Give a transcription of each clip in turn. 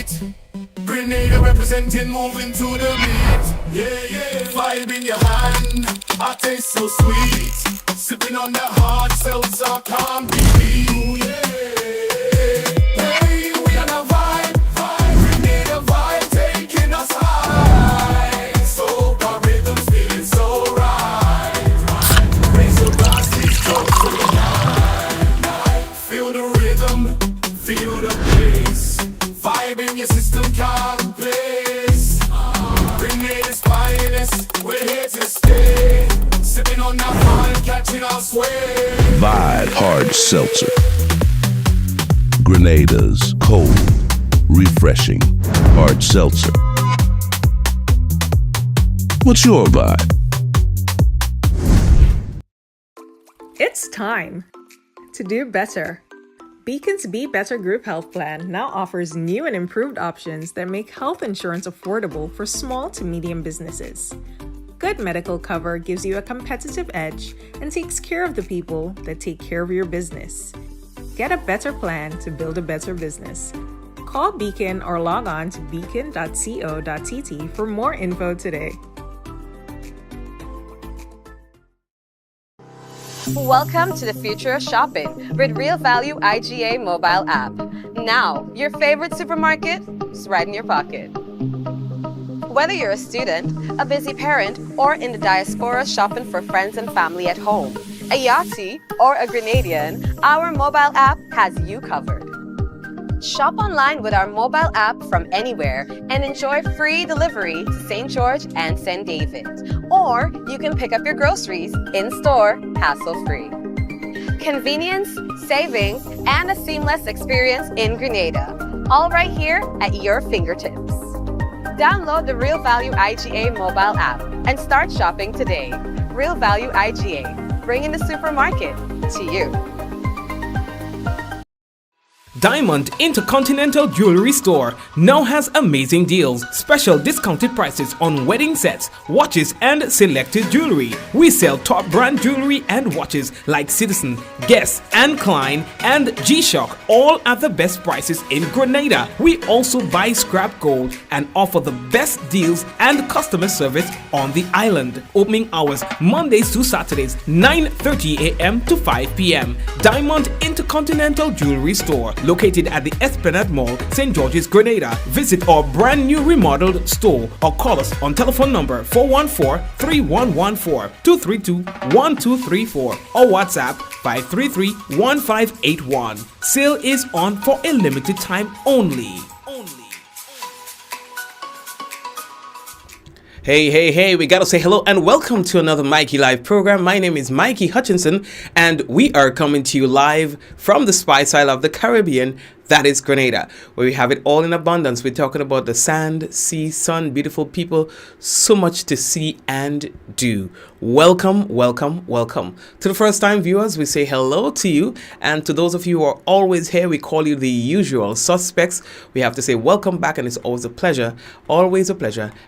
sweet. Grenada representing, moving to the beat. Yeah, vibe in your hand, I taste so sweet. Sipping on that hard seltzer, can't be beat. Hey, we on a vibe. Grenada vibe taking us high. So our rhythm's feeling so right. Raise your glasses, go to the night. Feel the rhythm, feel the bass. Vibe in your system, can't place. Grenada's finest, we're here to stay. Sipping on that wine, catching our sway. Vibe Hard Seltzer. Grenada's cold, refreshing hard seltzer. What's your vibe? It's time to do better. Beacon's Be Better Group Health Plan now offers new and improved options that make health insurance affordable for small to medium businesses. Good medical cover gives you a competitive edge and takes care of the people that take care of your business. Get a better plan to build a better business. Call Beacon or log on to beacon.co.tt for more info today. Welcome to the future of shopping with Real Value IGA mobile app. Now, your favorite supermarket is right in your pocket. Whether you're a student, a busy parent, or in the diaspora shopping for friends and family at home, a Yachty, or a Grenadian, our mobile app has you covered. Shop online with our mobile app from anywhere and enjoy free delivery to St. George and St. David. Or you can pick up your groceries in-store, hassle-free. Convenience, savings, and a seamless experience in Grenada. All right here at your fingertips. Download the Real Value IGA mobile app and start shopping today. Real Value IGA, bringing the supermarket to you. Diamond Intercontinental Jewelry Store now has amazing deals, special discounted prices on wedding sets, watches and selected jewelry. We sell top brand jewelry and watches like Citizen, Guess and Klein and G-Shock, all at the best prices in Grenada. We also buy scrap gold and offer the best deals and customer service on the island. Opening hours Mondays to Saturdays 9:30 a.m. to 5 p.m. Diamond Intercontinental Jewelry Store, located at the Esplanade Mall, St. George's, Grenada. Visit our brand new remodeled store or call us on telephone number 414-3114, 232-1234 or WhatsApp 533-1581. Sale is on for a limited time only. Hey, we gotta say hello and welcome to another Mikey Live program. My name is Mikey Hutchinson and we are coming to you live from the Spice Isle of the Caribbean, that is Grenada, where we have it all in abundance. We're talking about the sand, sea, sun, beautiful people, so much to see and do. Welcome. To the first time viewers, we say hello to you, and to those of you who are always here, we call you the usual suspects. We have to say welcome back, and it's always a pleasure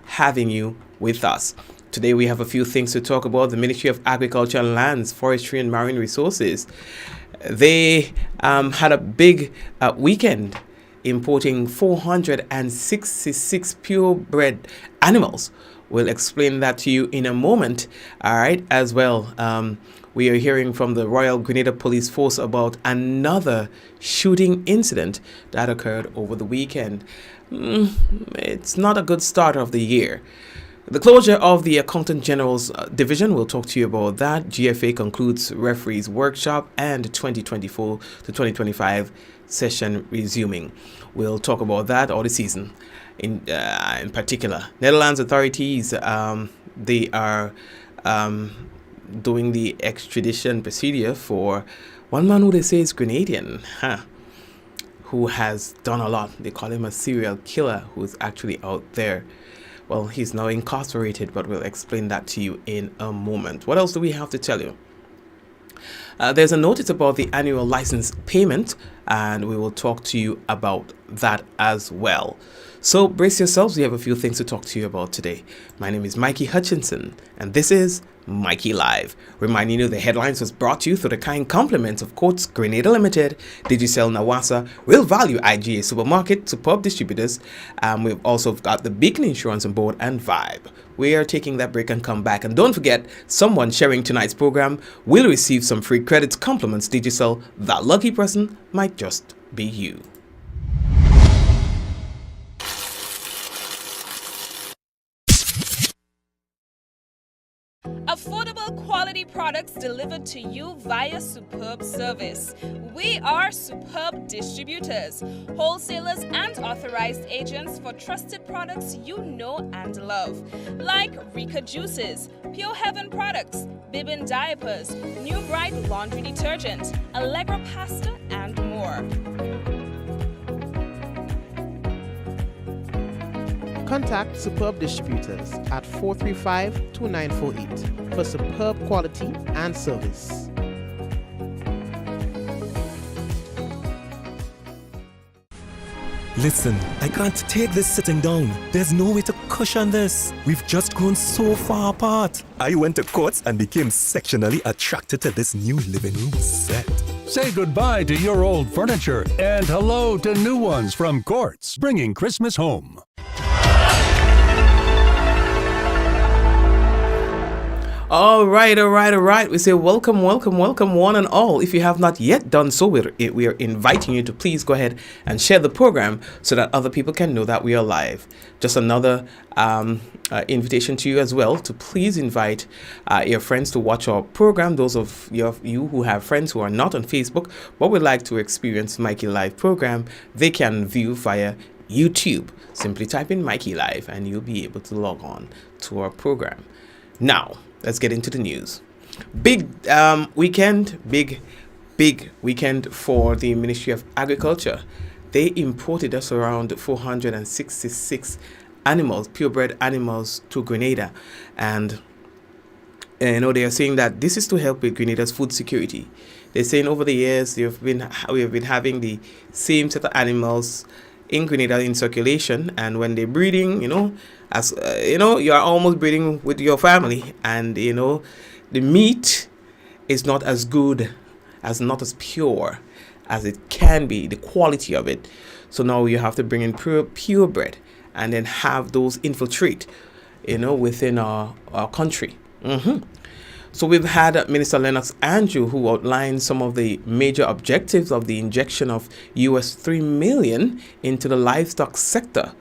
having you with us. Today we have a few things to talk about. The Ministry of Agriculture and Lands, Forestry and Marine Resources, they had a big weekend importing 466 purebred animals. We'll explain that to you in a moment. All right, as well, we are hearing from the Royal Grenada Police Force about another shooting incident that occurred over the weekend. It's not a good start of the year. The closure of the Accountant General's Division, we'll talk to you about that. GFA concludes referees workshop and 2024 to 2025 session resuming. We'll talk about that, or the season in particular. Netherlands authorities, they are doing the extradition procedure for one man who they say is Grenadian, who has done a lot. They call him a serial killer who's actually out there. Well, he's now incarcerated, but we'll explain that to you in a moment. What else do we have to tell you? There's a notice about the annual license payment, and we will talk to you about that as well. So brace yourselves, we have a few things to talk to you about today. My name is Mikey Hutchinson, and this is Mikey Live. Reminding you the headlines was brought to you through the kind compliments of Courts Grenada Limited, Digicel Nawasa, Real Value IGA Supermarket, Superb Distributors. We've also got the Beacon Insurance on board and Vibe. We are taking that break and come back. And don't forget, someone sharing tonight's program will receive some free credits, compliments, Digicel. That lucky person might just be you. Affordable quality products delivered to you via Superb Service. We are Superb Distributors, wholesalers and authorized agents for trusted products you know and love, like Rika Juices, Pure Heaven products, Bibbin Diapers, New Bright Laundry Detergent, Allegra Pasta, and more. Contact Superb Distributors at 435-2948 for superb quality and service. Listen, I can't take this sitting down. There's no way to cushion this. We've just grown so far apart. I went to Courts and became sexually attracted to this new living room set. Say goodbye to your old furniture and hello to new ones from Courts, bringing Christmas home. All right. We say welcome one and all. If you have not yet done so, we are inviting you to please go ahead and share the program so that other people can know that we are live. Just another invitation to you as well to please invite your friends to watch our program. Those of you who have friends who are not on Facebook but would like to experience Mikey Live program, they can view via YouTube. Simply type in Mikey Live and you'll be able to log on to our program. Now, let's get into the news. Big weekend for the Ministry of Agriculture. They imported us around 466 animals, purebred animals, to Grenada. And they are saying that this is to help with Grenada's food security. They're saying over the years we have been having the same set of animals in Grenada in circulation, and when they're breeding, you are almost breeding with your family, and the meat is not as good, not as pure as it can be, the quality of it. So now you have to bring in purebred and then have those infiltrate within our country. So we've had Minister Lennox Andrew, who outlined some of the major objectives of the injection of US $3 million into the livestock sector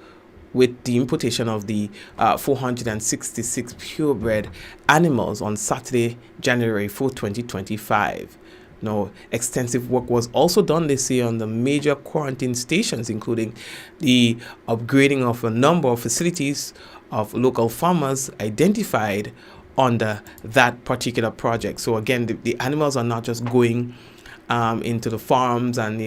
with the importation of the 466 purebred animals on Saturday, January 4, 2025. Now, extensive work was also done this year on the major quarantine stations, including the upgrading of a number of facilities of local farmers identified under that particular project. So again, the animals are not just going into the farms and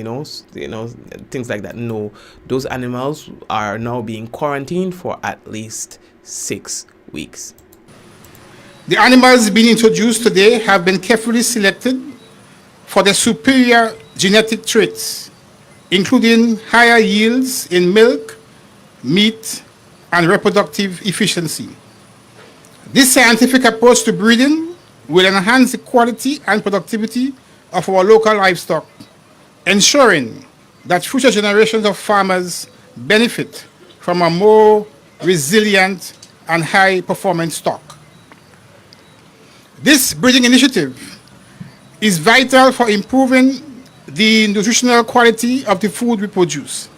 things like that. No, those animals are now being quarantined for at least 6 weeks. The animals being introduced today have been carefully selected for their superior genetic traits, including higher yields in milk, meat, and reproductive efficiency. This scientific approach to breeding will enhance the quality and productivity of our local livestock, ensuring that future generations of farmers benefit from a more resilient and high-performance stock. This breeding initiative is vital for improving the nutritional quality of the food we produce.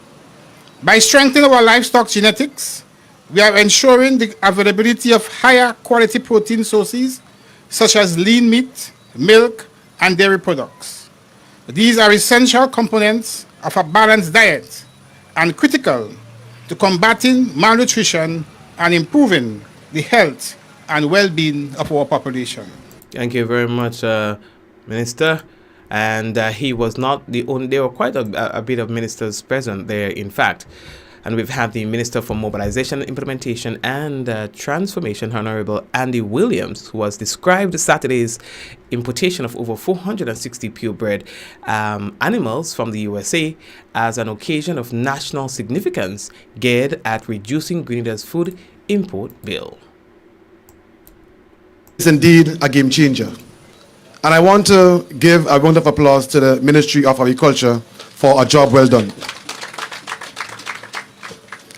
By strengthening our livestock genetics, we are ensuring the availability of higher quality protein sources such as lean meat, milk, and dairy products. These are essential components of a balanced diet and critical to combating malnutrition and improving the health and well-being of our population. Thank you very much, Minister. And he was not the only, there were quite a bit of ministers present there, in fact. And we've had the Minister for Mobilization, Implementation and Transformation, Honorable Andy Williams, who has described Saturday's importation of over 460 purebred animals from the USA as an occasion of national significance geared at reducing Grenada's food import bill. indeed a game changer. And I want to give a round of applause to the Ministry of Agriculture for a job well done.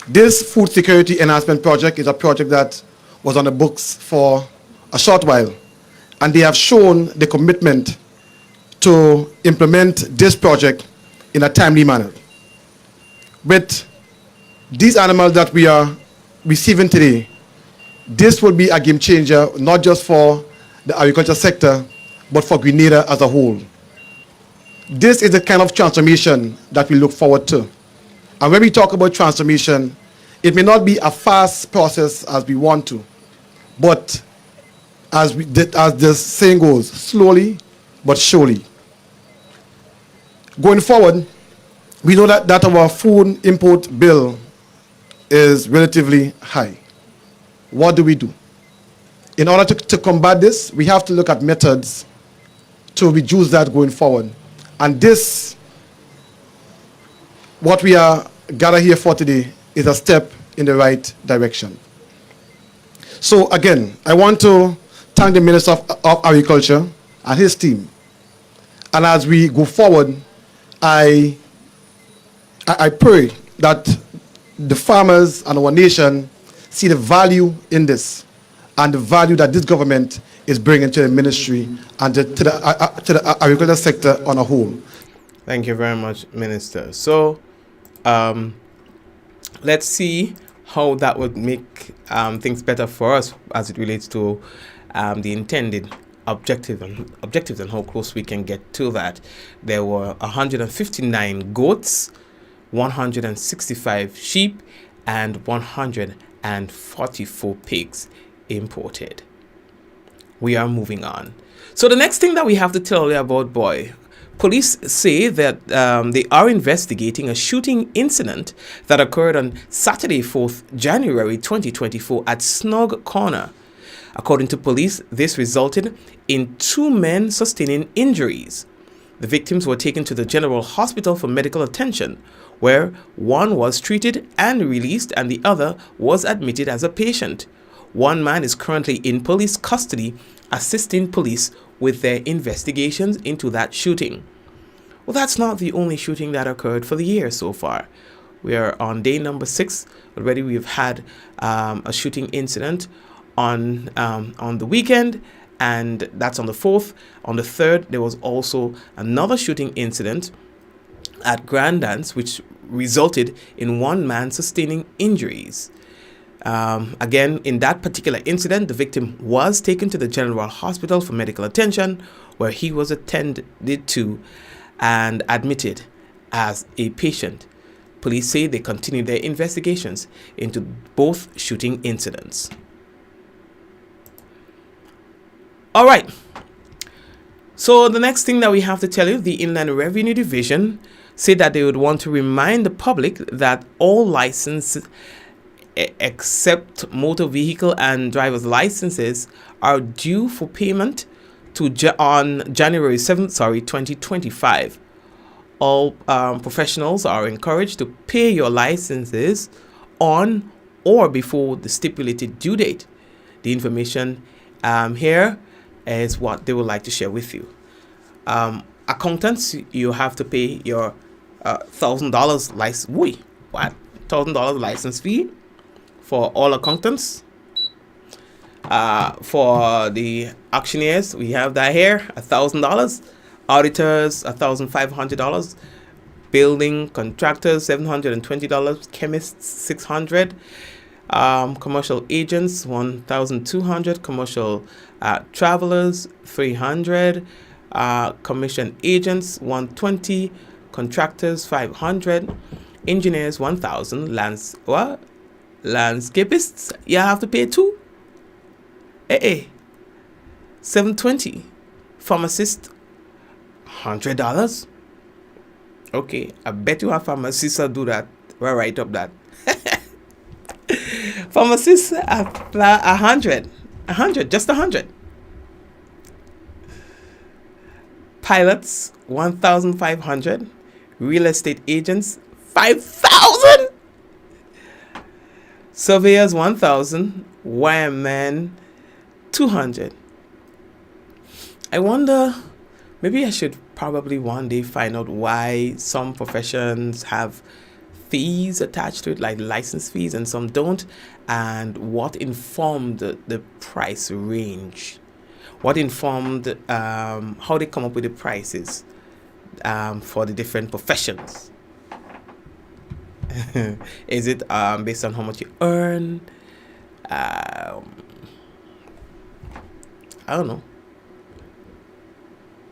This food security enhancement project is a project that was on the books for a short while, and they have shown the commitment to implement this project in a timely manner. With these animals that we are receiving today, this will be a game changer, not just for the agriculture sector, but for Grenada as a whole. This is the kind of transformation that we look forward to. And when we talk about transformation, it may not be a fast process as we want to, but as the saying goes, slowly but surely. Going forward, we know that our food import bill is relatively high. What do we do? In order to combat this, we have to look at methods to reduce that going forward. And this, what we are gathered here for today, is a step in the right direction. So again, I want to thank the Minister of Agriculture and his team. And as we go forward, I pray that the farmers and our nation see the value in this and the value that this government is bringing to the ministry and to the agriculture sector on a whole. Thank you very much, Minister. So let's see how that would make things better for us as it relates to the intended objectives and how close we can get to that. There were 159 goats, 165 sheep, and 144 pigs imported. We are moving on. So the next thing that we have to tell you about, boy, police say that they are investigating a shooting incident that occurred on Saturday, 4th January 2024 at Snug Corner. According to police, this resulted in 2 men sustaining injuries. The victims were taken to the General Hospital for medical attention, where one was treated and released and the other was admitted as a patient. One man is currently in police custody, assisting police with their investigations into that shooting. Well, that's not the only shooting that occurred for the year so far. We are on day number 6. Already we've had a shooting incident on the weekend, and that's on the 4th. On the 3rd, there was also another shooting incident at Grand Dance, which resulted in 1 man sustaining injuries. Again, in that particular incident, the victim was taken to the General Hospital for medical attention, where he was attended to and admitted as a patient. Police say they continue their investigations into both shooting incidents. All right. So the next thing that we have to tell you, the Inland Revenue Division said that they would want to remind the public that all licenses except motor vehicle and driver's licenses are due for payment on January 7th, 2025. All professionals are encouraged to pay your licenses on or before the stipulated due date. The information here is what they would like to share with you. Accountants, you have to pay your $1,000 license. What? $1,000 license fee for all accountants. For the auctioneers, we have that here, $1,000. Auditors, $1,500. Building contractors, $720. Chemists, $600. Commercial agents, $1,200. Commercial travelers, $300. Commission agents, $120. Contractors, $500. Engineers, $1,000. Landscapists, you have to pay too. $720. Pharmacist, $100. Okay, I bet you have pharmacists will do that. We'll write up that. Pharmacists, $100. Just $100. Pilots, $1,500. Real estate agents, $5,000. Surveyors, $1,000. Wiremen, $200. I wonder, maybe I should probably one day find out why some professions have fees attached to it, like license fees, and some don't, and what informed the price range. What informed how they come up with the prices for the different professions. Is it based on how much you earn? I don't know.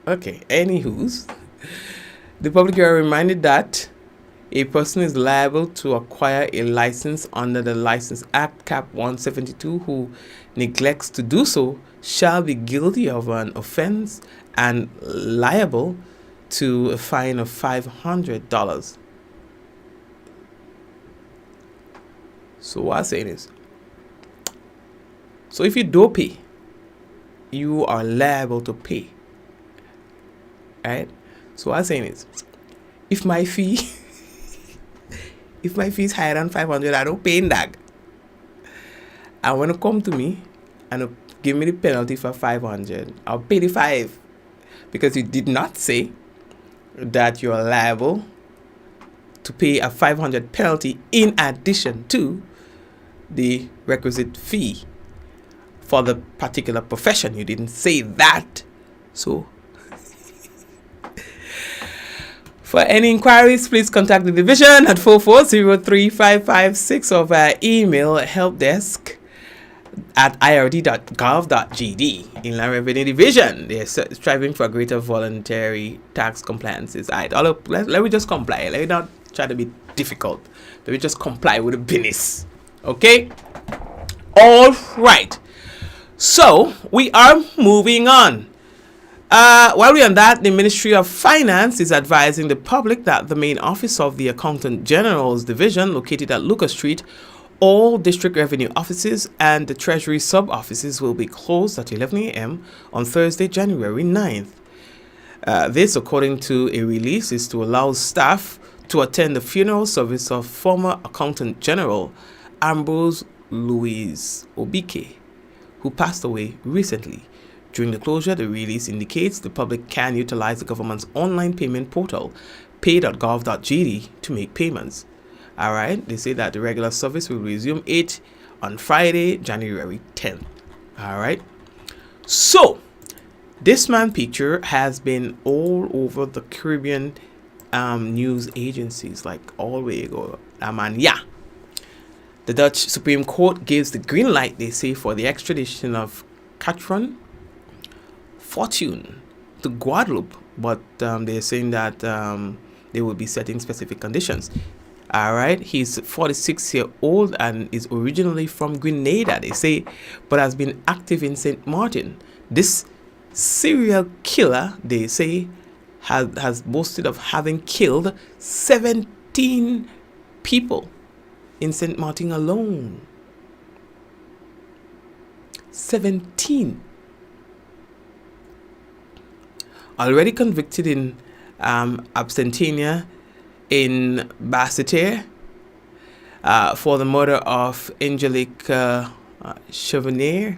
Okay, anywho's, the public are reminded that a person is liable to acquire a license under the License Act Cap 172 who neglects to do so shall be guilty of an offense and liable to a fine of $500. So what I'm saying is, so if you don't pay, you are liable to pay. Right? So what I'm saying is, if my fee is higher than 500, I don't pay in that. And when you come to me and give me the penalty for 500, I'll pay the 5, because you did not say that you're liable to pay a 500 penalty in addition to the requisite fee for the particular profession. You didn't say that. So for any inquiries, please contact the division at 4403556 or via email helpdesk@ird.gov.gd. Inland Revenue Division, they're striving for greater voluntary tax compliances. Alright, let me just comply. Let me not try to be difficult. Let me just comply with the business. Okay? All right. So, we are moving on. While we're on that, the Ministry of Finance is advising the public that the main office of the Accountant General's Division, located at Lucas Street, all district revenue offices and the Treasury sub-offices will be closed at 11 a.m. on Thursday, January 9th. This, according to a release, is to allow staff to attend the funeral service of former Accountant General Ambrose Louis Obike, who passed away recently. During the closure, the release indicates the public can utilize the government's online payment portal, pay.gov.gd, to make payments. All right, they say that the regular service will resume 8 on Friday, January 10th. All right. So, this man picture has been all over the Caribbean news agencies, like all the way go. The Dutch Supreme Court gives the green light, they say, for the extradition of Catron Fortune to Guadeloupe, but they're saying that they will be setting specific conditions. All right, he's 46-year-old and is originally from Grenada, they say, but has been active in St. Martin. This serial killer, they say, has boasted of having killed 17 people in St. Martin alone. 17. Already convicted in absentia in Basseterre for the murder of Angelique Chevenier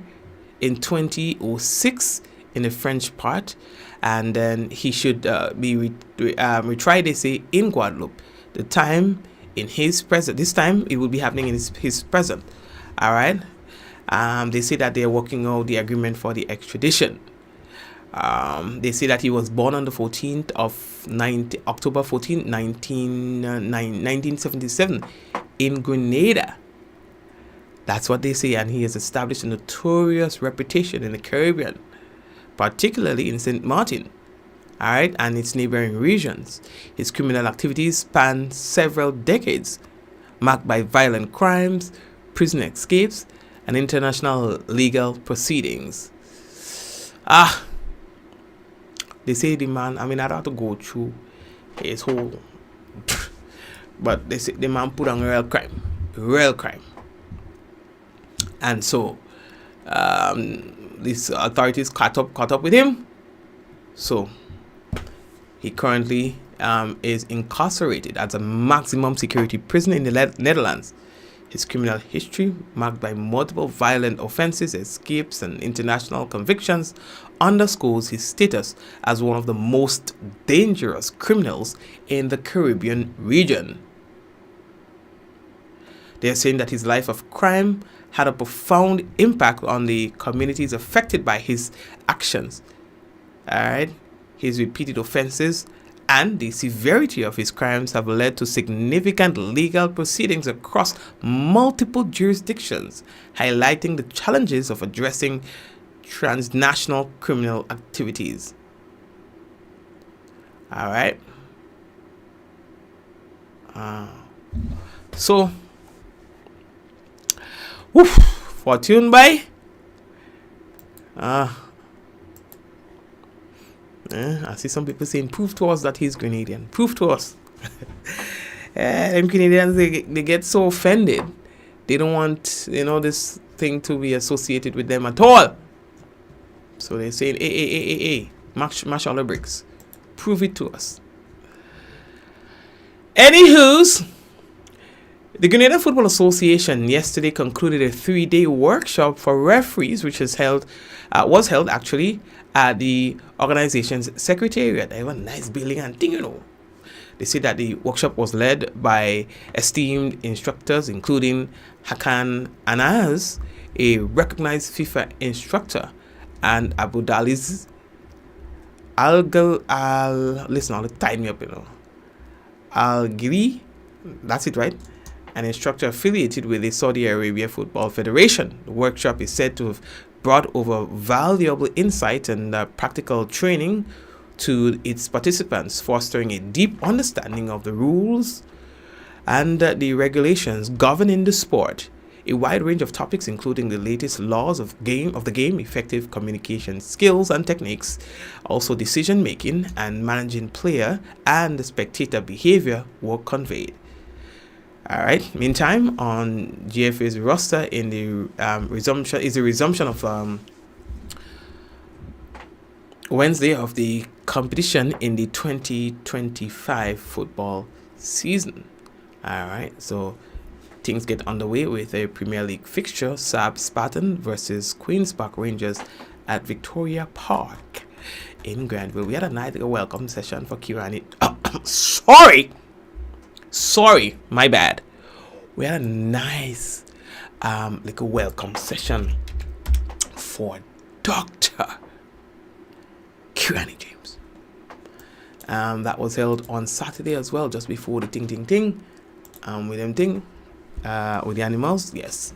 in 2006 in the French part, and then he should be retried, they say, in Guadeloupe. The time in his present, this time it will be happening in his present. All right. They say that they are working out the agreement for the extradition. They say that he was born on the 14th of October 14, 1977 in Grenada. That's what they say, and he has established a notorious reputation in the Caribbean, particularly in St. Martin, all right, and its neighboring regions. His criminal activities span several decades, marked by violent crimes, prison escapes, and international legal proceedings. They say the man, I don't have to go through his whole, but they say the man put on real crime. And so, these authorities caught up with him. So, he currently is incarcerated at a maximum security prison in the Netherlands. His criminal history, marked by multiple violent offenses, escapes, and international convictions, underscores his status as one of the most dangerous criminals in the Caribbean region. They are saying that his life of crime had a profound impact on the communities affected by his actions. Alright, his repeated offenses and the severity of his crimes have led to significant legal proceedings across multiple jurisdictions, highlighting the challenges of addressing transnational criminal activities. Alright. So, fortune by I see some people saying, prove to us that he's Grenadian. Prove to us. Them Canadians, they get so offended. They don't want, this thing to be associated with them at all. So they're saying, hey, mash all the bricks. Prove it to us. Anywho's, the Grenada Football Association yesterday concluded a 3-day workshop for referees, which was held actually at the organization's secretariat. They have a nice building and thing, They say that the workshop was led by esteemed instructors, including Hakan Anaz, a recognized FIFA instructor, and Abu Dhali's listen, all the time me up, Al-Giri, that's it, right? An instructor affiliated with the Saudi Arabia Football Federation. The workshop is said to have brought over valuable insight and practical training to its participants, fostering a deep understanding of the rules and the regulations governing the sport. A wide range of topics, including the latest laws of the game, effective communication skills and techniques, also decision making and managing player and spectator behavior, were conveyed. Alright, meantime, on GFA's roster in the resumption of Wednesday of the competition in the 2025 football season. Alright, so things get underway with a Premier League fixture, Sab Spartan versus Queen's Park Rangers at Victoria Park in Granville. We had a nice welcome session for Kirani. Sorry, my bad. We had a nice welcome session for Dr. Kirani James. That was held on Saturday as well, just before the ting with the animals. Yes,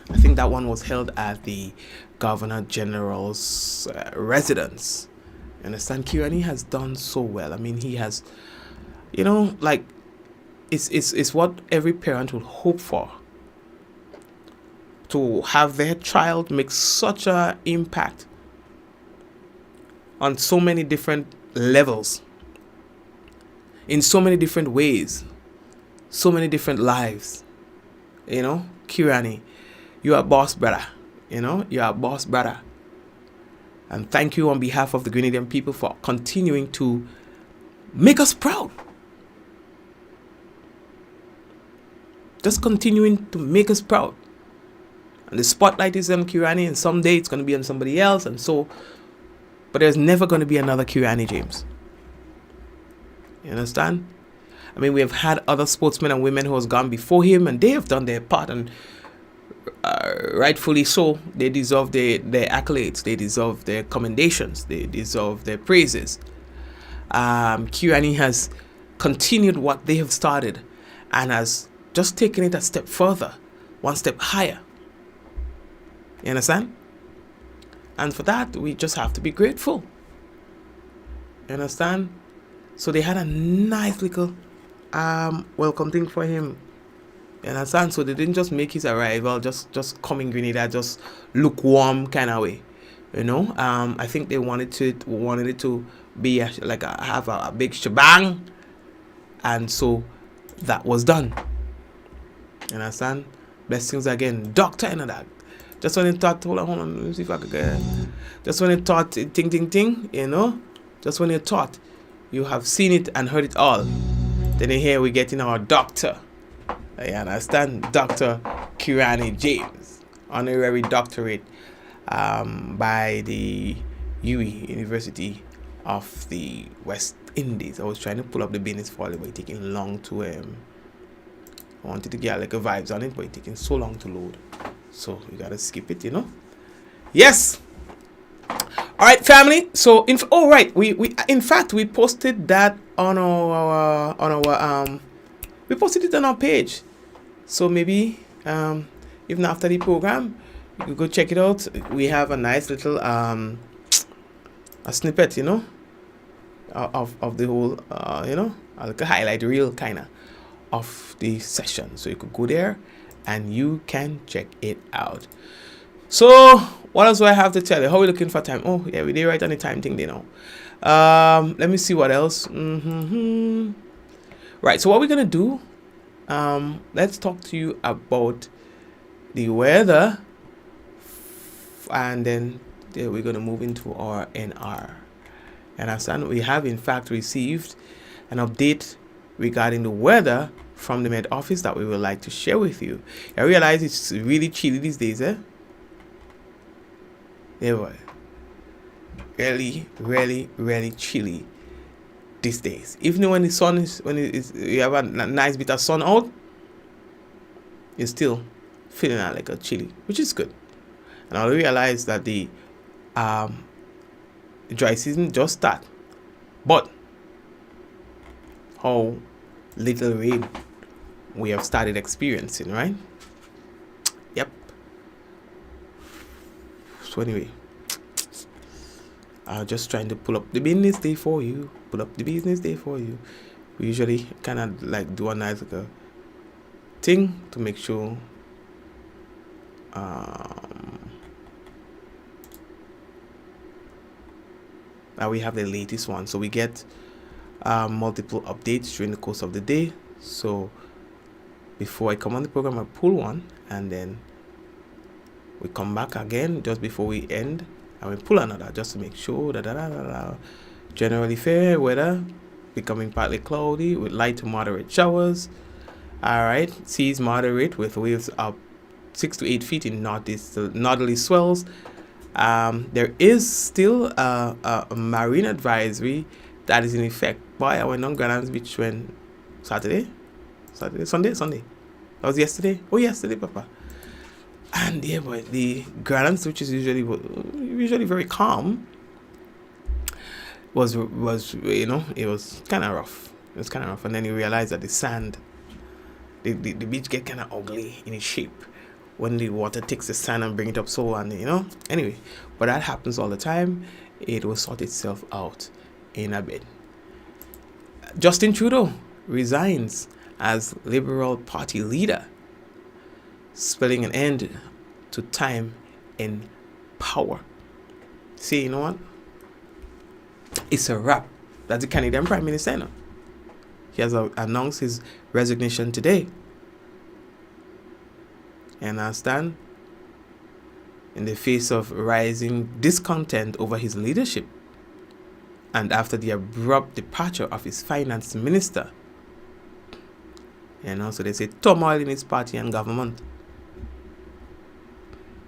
I think that one was held at the Governor General's residence. You understand? Kirani has done so well. I mean, he has, it's what every parent would hope for, to have their child make such an impact on so many different levels, in so many different ways, so many different lives. Kirani, you are boss brother. You are boss brother. And thank you on behalf of the Grenadian people for continuing to make us proud. Just continuing to make us proud. And the spotlight is on Kirani, and someday it's going to be on somebody else, and so. But there's never going to be another Kirani James. You understand? I mean, we have had other sportsmen and women who has gone before him, and they have done their part, and rightfully so. They deserve their accolades. They deserve their commendations. They deserve their praises. Kirani has continued what they have started, and has just taken it a step further, one step higher. You understand? And for that, we just have to be grateful. You understand? So they had a nice little welcome thing for him. You understand? So they didn't just make his arrival just come in Grenada, just lukewarm kind of way. I think they wanted it to be have a big shebang, and so that was done. You understand? Blessings again, Doctor Enadag. Just when it thought, hold on, let me see if I could get. Just when it thought, ting, just when you thought you have seen it and heard it all, then here we get in our doctor. You understand? Dr. Kirani James, honorary doctorate by the University of the West Indies. I was trying to pull up the business for it, but it's taking long to I wanted to get like a vibes on it, but it's taking so long to load. So you gotta skip it, you know. Yes. All right, family. So we in fact we posted that on our we posted it on our page. So maybe even after the program, you can go check it out. We have a nice little a snippet, you know, of the whole you know, like a highlight reel kind of the session. So you could go there and you can check it out. So what else do I have to tell you? How are we looking for time? Oh yeah, we did right on the time thing, you know. Let me see what else. Right, so what we're gonna do, let's talk to you about the weather, and then we're gonna move into our NR. And understand, we have in fact received an update regarding the weather from the Met Office that we would like to share with you. I realize it's really chilly these days, eh? Yeah, really chilly these days. Even when the sun is, you have a nice bit of sun out, you're still feeling like a chilly, which is good. And I realize that the dry season just start, but how little rain we have started experiencing, right? Yep. So anyway, just trying to pull up the business day for you. We usually kind of like do a nice like a thing to make sure that we have the latest one. So we get multiple updates during the course of the day. So before I come on the program, I pull one, and then we come back again just before we end, and we pull another just to make sure that generally fair weather, becoming partly cloudy with light to moderate showers. All right, seas moderate with waves up 6 to 8 feet in northerly swells. There is still a marine advisory that is in effect. Boy, I went on Granham's Beach when Sunday. That was yesterday. Oh, yesterday, Papa. And yeah, boy, the Granham's, which is usually very calm, was you know, it was kind of rough. And then you realize that the sand, the beach get kind of ugly in its shape when the water takes the sand and bring it up so, and you know, anyway, but that happens all the time. It will sort itself out in a bit. Justin Trudeau resigns as Liberal Party leader, spelling an end to time in power. See, you know what? It's a wrap. That's the Canadian Prime Minister now. He has announced his resignation today. You understand? In the face of rising discontent over his leadership, and after the abrupt departure of his finance minister, and also they say turmoil in his party and government.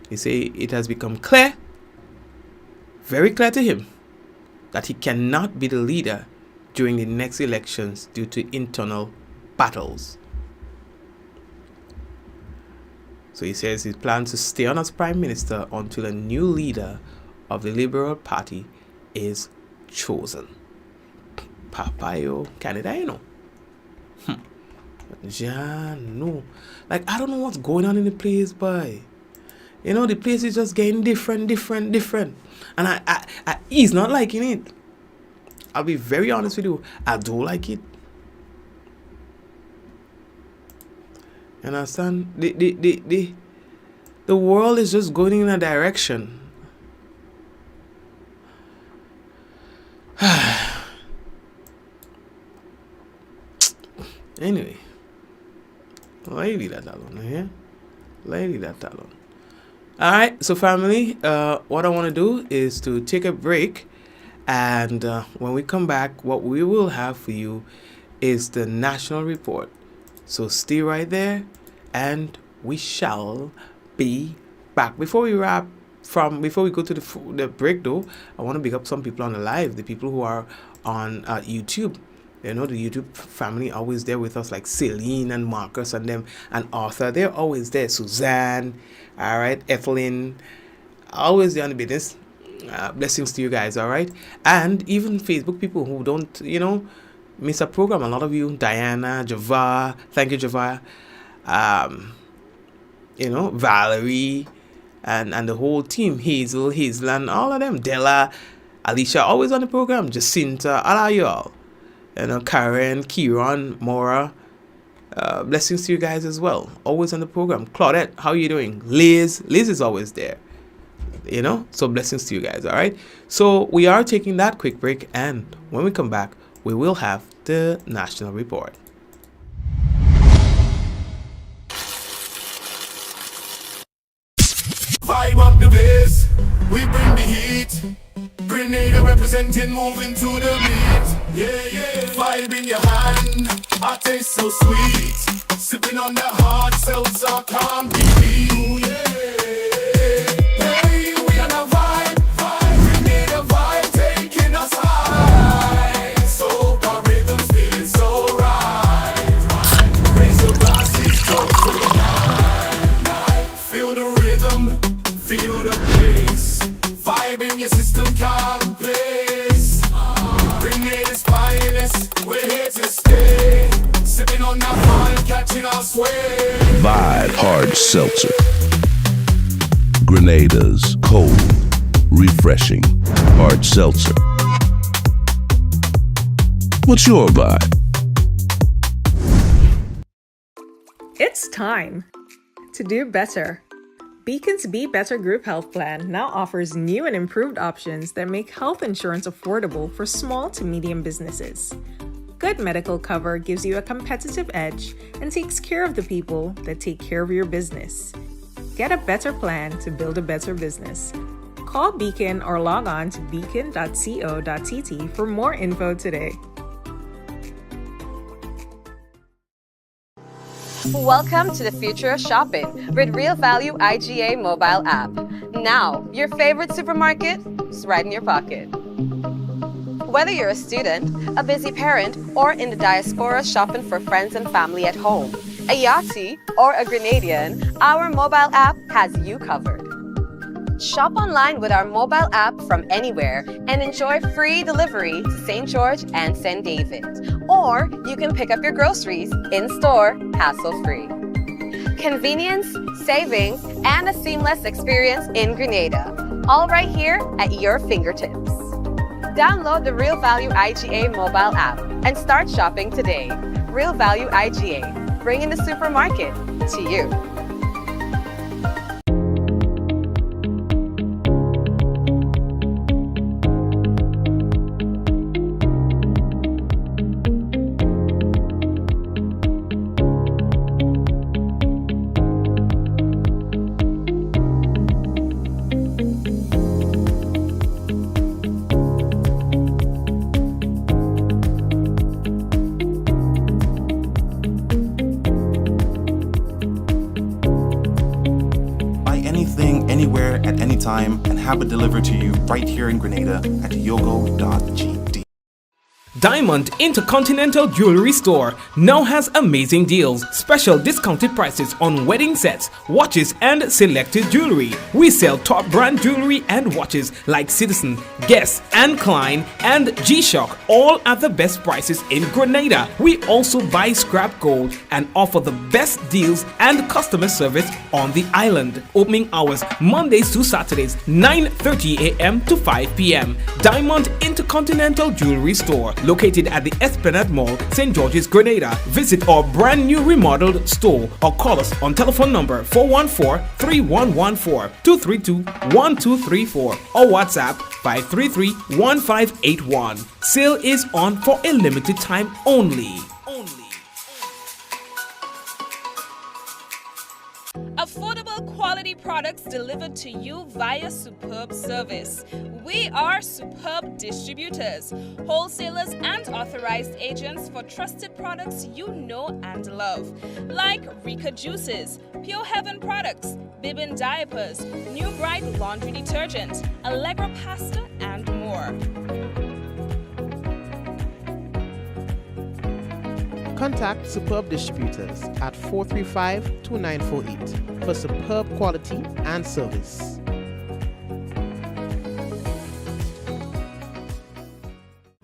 They say it has become clear, very clear to him, that he cannot be the leader during the next elections due to internal battles. So he says he plans to stay on as Prime Minister until a new leader of the Liberal Party is chosen. Papayo, Canada, you know. Yeah, no. Like, I don't know what's going on in the place, boy. You know, the place is just getting different. And I he's not liking it. I'll be very honest with you. I do like it. You understand? The world is just going in a direction. Anyway, lady that alone, yeah? Lady that alone. Alright, so family, what I want to do is to take a break, and when we come back, what we will have for you is the national report. So stay right there, and we shall be back. Before we go to the break though, I want to big up some people on the live, the people who are on YouTube. You know, the YouTube family always there with us, like Celine and Marcus and them, and Arthur. They're always there. Suzanne, all right, Ethelyn, always there on the business. Blessings to you guys, all right. And even Facebook people who don't, miss a program. A lot of you, Diana, Java, thank you, Java. Valerie, and the whole team, Hazel, and all of them, Della, Alicia, always on the program. Jacinta, all of y'all. Karen, Kiran, Mora, blessings to you guys as well. Always on the program. Claudette, how are you doing? Liz is always there. So blessings to you guys, all right? So we are taking that quick break, and when we come back, we will have the national report. Vibe up the bass, we bring the heat. Grenada representing, moving to the beat. Yeah, vibe in your hand, I taste so sweet. Sipping on that hard seltzer, can't be beat. Hey, we on a vibe. Grenada vibe taking us high. So our rhythm's feeling so right. Raise your glasses, go to the night. Feel the rhythm, feel the bass. Vibe in your system, can't place. Grenada's finest, we're here to stay. Sipping on that wine, catching our sway. Vibe Hard Seltzer. Grenada's cold, refreshing hard seltzer. What's your vibe? It's time to do better. Beacon's Be Better Group Health Plan now offers new and improved options that make health insurance affordable for small to medium businesses. Good medical cover gives you a competitive edge and takes care of the people that take care of your business. Get a better plan to build a better business. Call Beacon or log on to beacon.co.tt for more info today. Welcome to the future of shopping with Real Value IGA mobile app. Now, your favorite supermarket is right in your pocket. Whether you're a student, a busy parent, or in the diaspora shopping for friends and family at home, a Yachty, or a Grenadian, our mobile app has you covered. Shop online with our mobile app from anywhere and enjoy free delivery to St. George and St. David. Or you can pick up your groceries in-store, hassle-free. Convenience, savings, and a seamless experience in Grenada. All right here at your fingertips. Download the Real Value IGA mobile app and start shopping today. Real Value IGA, bringing the supermarket to you. Anywhere at any time and have it delivered to you right here in Grenada at yogo.gd. Diamond Intercontinental Jewelry Store now has amazing deals, special discounted prices on wedding sets, watches, and selected jewelry. We sell top brand jewelry and watches like Citizen, Guess, and Klein, and G-Shock, all at the best prices in Grenada. We also buy scrap gold and offer the best deals and customer service on the island. Opening hours Mondays to Saturdays, 9:30 a.m. to 5 p.m. Diamond Intercontinental Jewelry Store, located at the Esplanade Mall, St. George's, Grenada. Visit our brand new remodeled store or call us on telephone number 414-3114, 232-1234 or WhatsApp 533-1581. Sale is on for a limited time only. A affordable quality products delivered to you via superb service. We are superb distributors, wholesalers and authorized agents for trusted products you know and love, like Rika Juices, Pure Heaven products, Bibbin diapers, New Bright laundry detergent, Allegra pasta, and more. Contact Superb Distributors at 435-2948 for superb quality and service.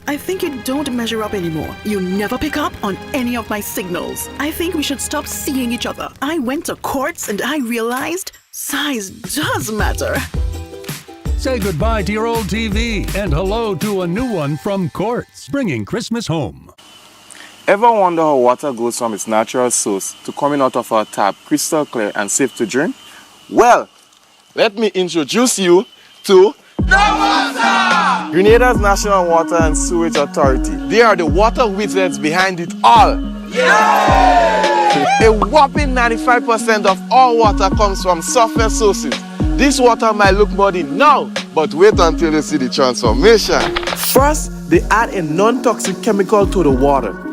I think you don't measure up anymore. You never pick up on any of my signals. I think we should stop seeing each other. I went to Courts and I realized size does matter. Say goodbye to your old TV and hello to a new one from Courts, bringing Christmas home. Ever wonder how water goes from its natural source to coming out of our tap crystal clear and safe to drink? Well, let me introduce you to the water! Grenada's National Water and Sewage Authority. They are the water wizards behind it all. Yay! A whopping 95% of all water comes from surface sources. This water might look muddy now, but wait until you see the transformation. First, they add a non-toxic chemical to the water.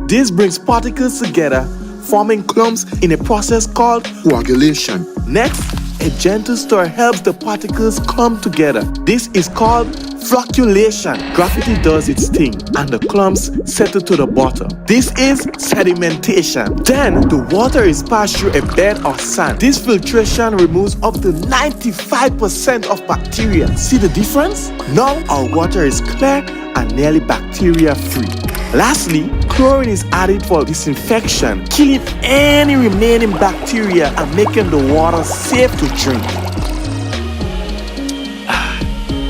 This brings particles together, forming clumps in a process called coagulation. Next, a gentle stir helps the particles come together. This is called flocculation. Gravity does its thing, and the clumps settle to the bottom. This is sedimentation. Then, the water is passed through a bed of sand. This filtration removes up to 95% of bacteria. See the difference? Now, our water is clear and nearly bacteria-free. Lastly, chlorine is added for disinfection, killing any remaining bacteria and making the water safe to drink.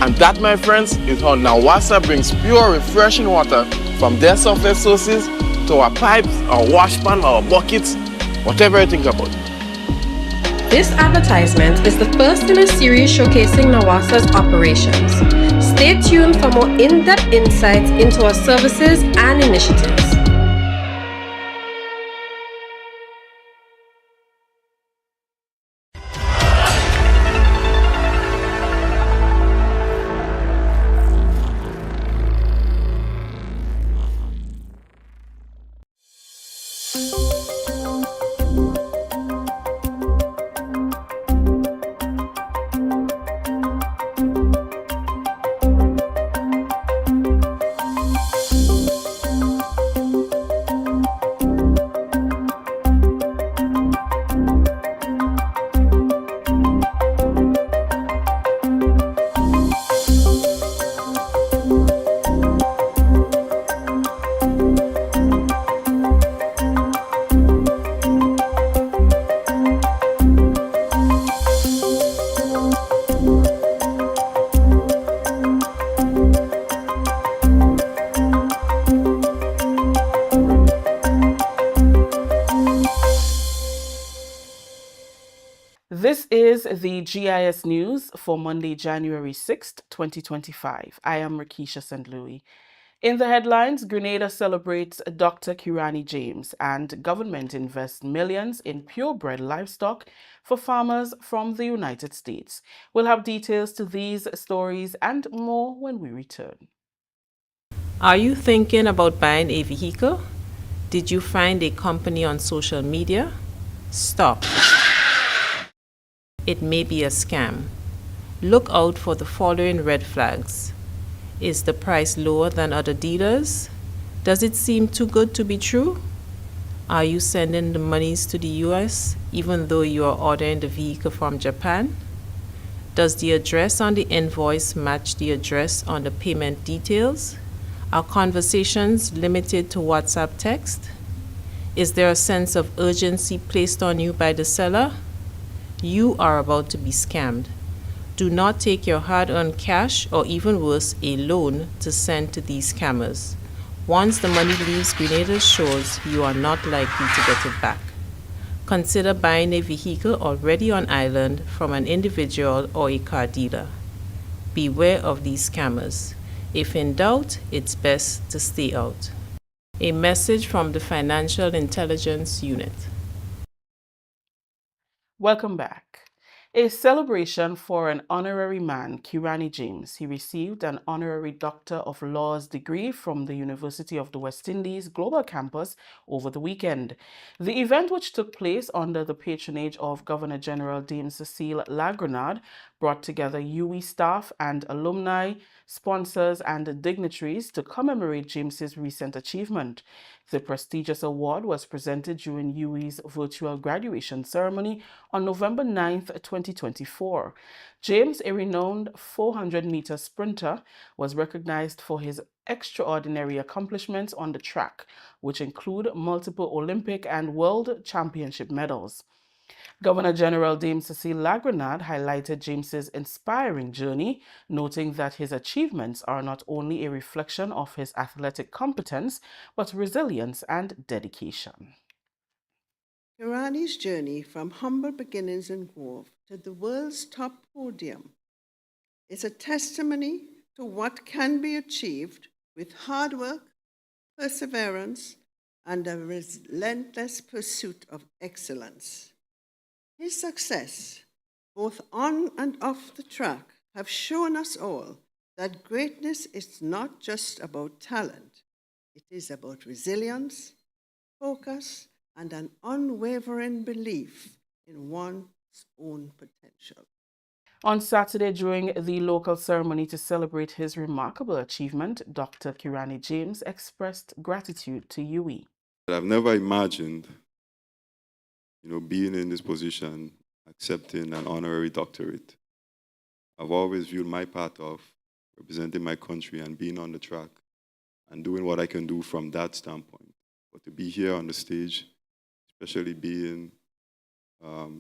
And that, my friends, is how Nawasa brings pure, refreshing water from their surface sources to our pipes, our wash pan, our buckets, whatever you think about. This advertisement is the first in a series showcasing Nawasa's operations. Stay tuned for more in-depth insights into our services and initiatives. This is the GIS News for Monday, January 6th, 2025. I am Rakisha St. Louis. In the headlines, Grenada celebrates Dr. Kirani James and government invests millions in purebred livestock for farmers from the United States. We'll have details to these stories and more when we return. Are you thinking about buying a vehicle? Did you find a company on social media? Stop. It may be a scam. Look out for the following red flags. Is the price lower than other dealers? Does it seem too good to be true? Are you sending the monies to the US even though you are ordering the vehicle from Japan? Does the address on the invoice match the address on the payment details? Are conversations limited to WhatsApp text? Is there a sense of urgency placed on you by the seller? You are about to be scammed. Do not take your hard-earned cash or even worse, a loan to send to these scammers. Once the money leaves Grenada's shores, you are not likely to get it back. Consider buying a vehicle already on island from an individual or a car dealer. Beware of these scammers. If in doubt, it's best to stay out. A message from the Financial Intelligence Unit. Welcome back. A celebration for an honorary man, Kirani James. He received an honorary Doctor of Laws degree from the University of the West Indies Global Campus over the weekend. The event, which took place under the patronage of Governor General Dame Cecile Lagranade, brought together UWI staff and alumni, sponsors, and dignitaries to commemorate James's recent achievement. The prestigious award was presented during UWI's virtual graduation ceremony on November 9th, 2024. James, a renowned 400-meter sprinter, was recognized for his extraordinary accomplishments on the track, which include multiple Olympic and World Championship medals. Governor General Dame Cecile Lagranade highlighted James's inspiring journey, noting that his achievements are not only a reflection of his athletic competence, but resilience and dedication. Kirani's journey from humble beginnings in Grove to the world's top podium is a testimony to what can be achieved with hard work, perseverance, and a relentless pursuit of excellence. His success, both on and off the track, have shown us all that greatness is not just about talent. It is about resilience, focus, and an unwavering belief in one's own potential. On Saturday, during the local ceremony to celebrate his remarkable achievement, Dr. Kirani James expressed gratitude to UWI. I've never imagined, being in this position, accepting an honorary doctorate. I've always viewed my part of representing my country and being on the track and doing what I can do from that standpoint. But to be here on the stage, especially being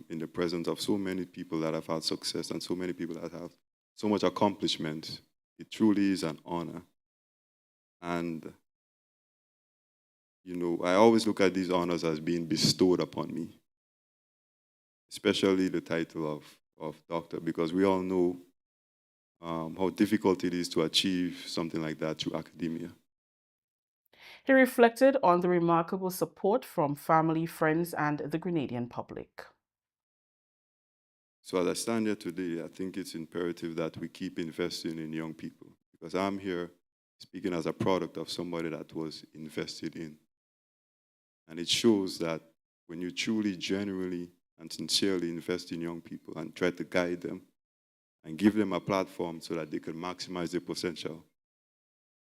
in the presence of so many people that have had success and so many people that have so much accomplishment, it truly is an honor. And, I always look at these honors as being bestowed upon me, especially the title of doctor, because we all know how difficult it is to achieve something like that through academia. He reflected on the remarkable support from family, friends, and the Grenadian public. So as I stand here today, I think it's imperative that we keep investing in young people, because I'm here speaking as a product of somebody that was invested in. And it shows that when you truly, genuinely, and sincerely invest in young people and try to guide them and give them a platform so that they can maximize their potential,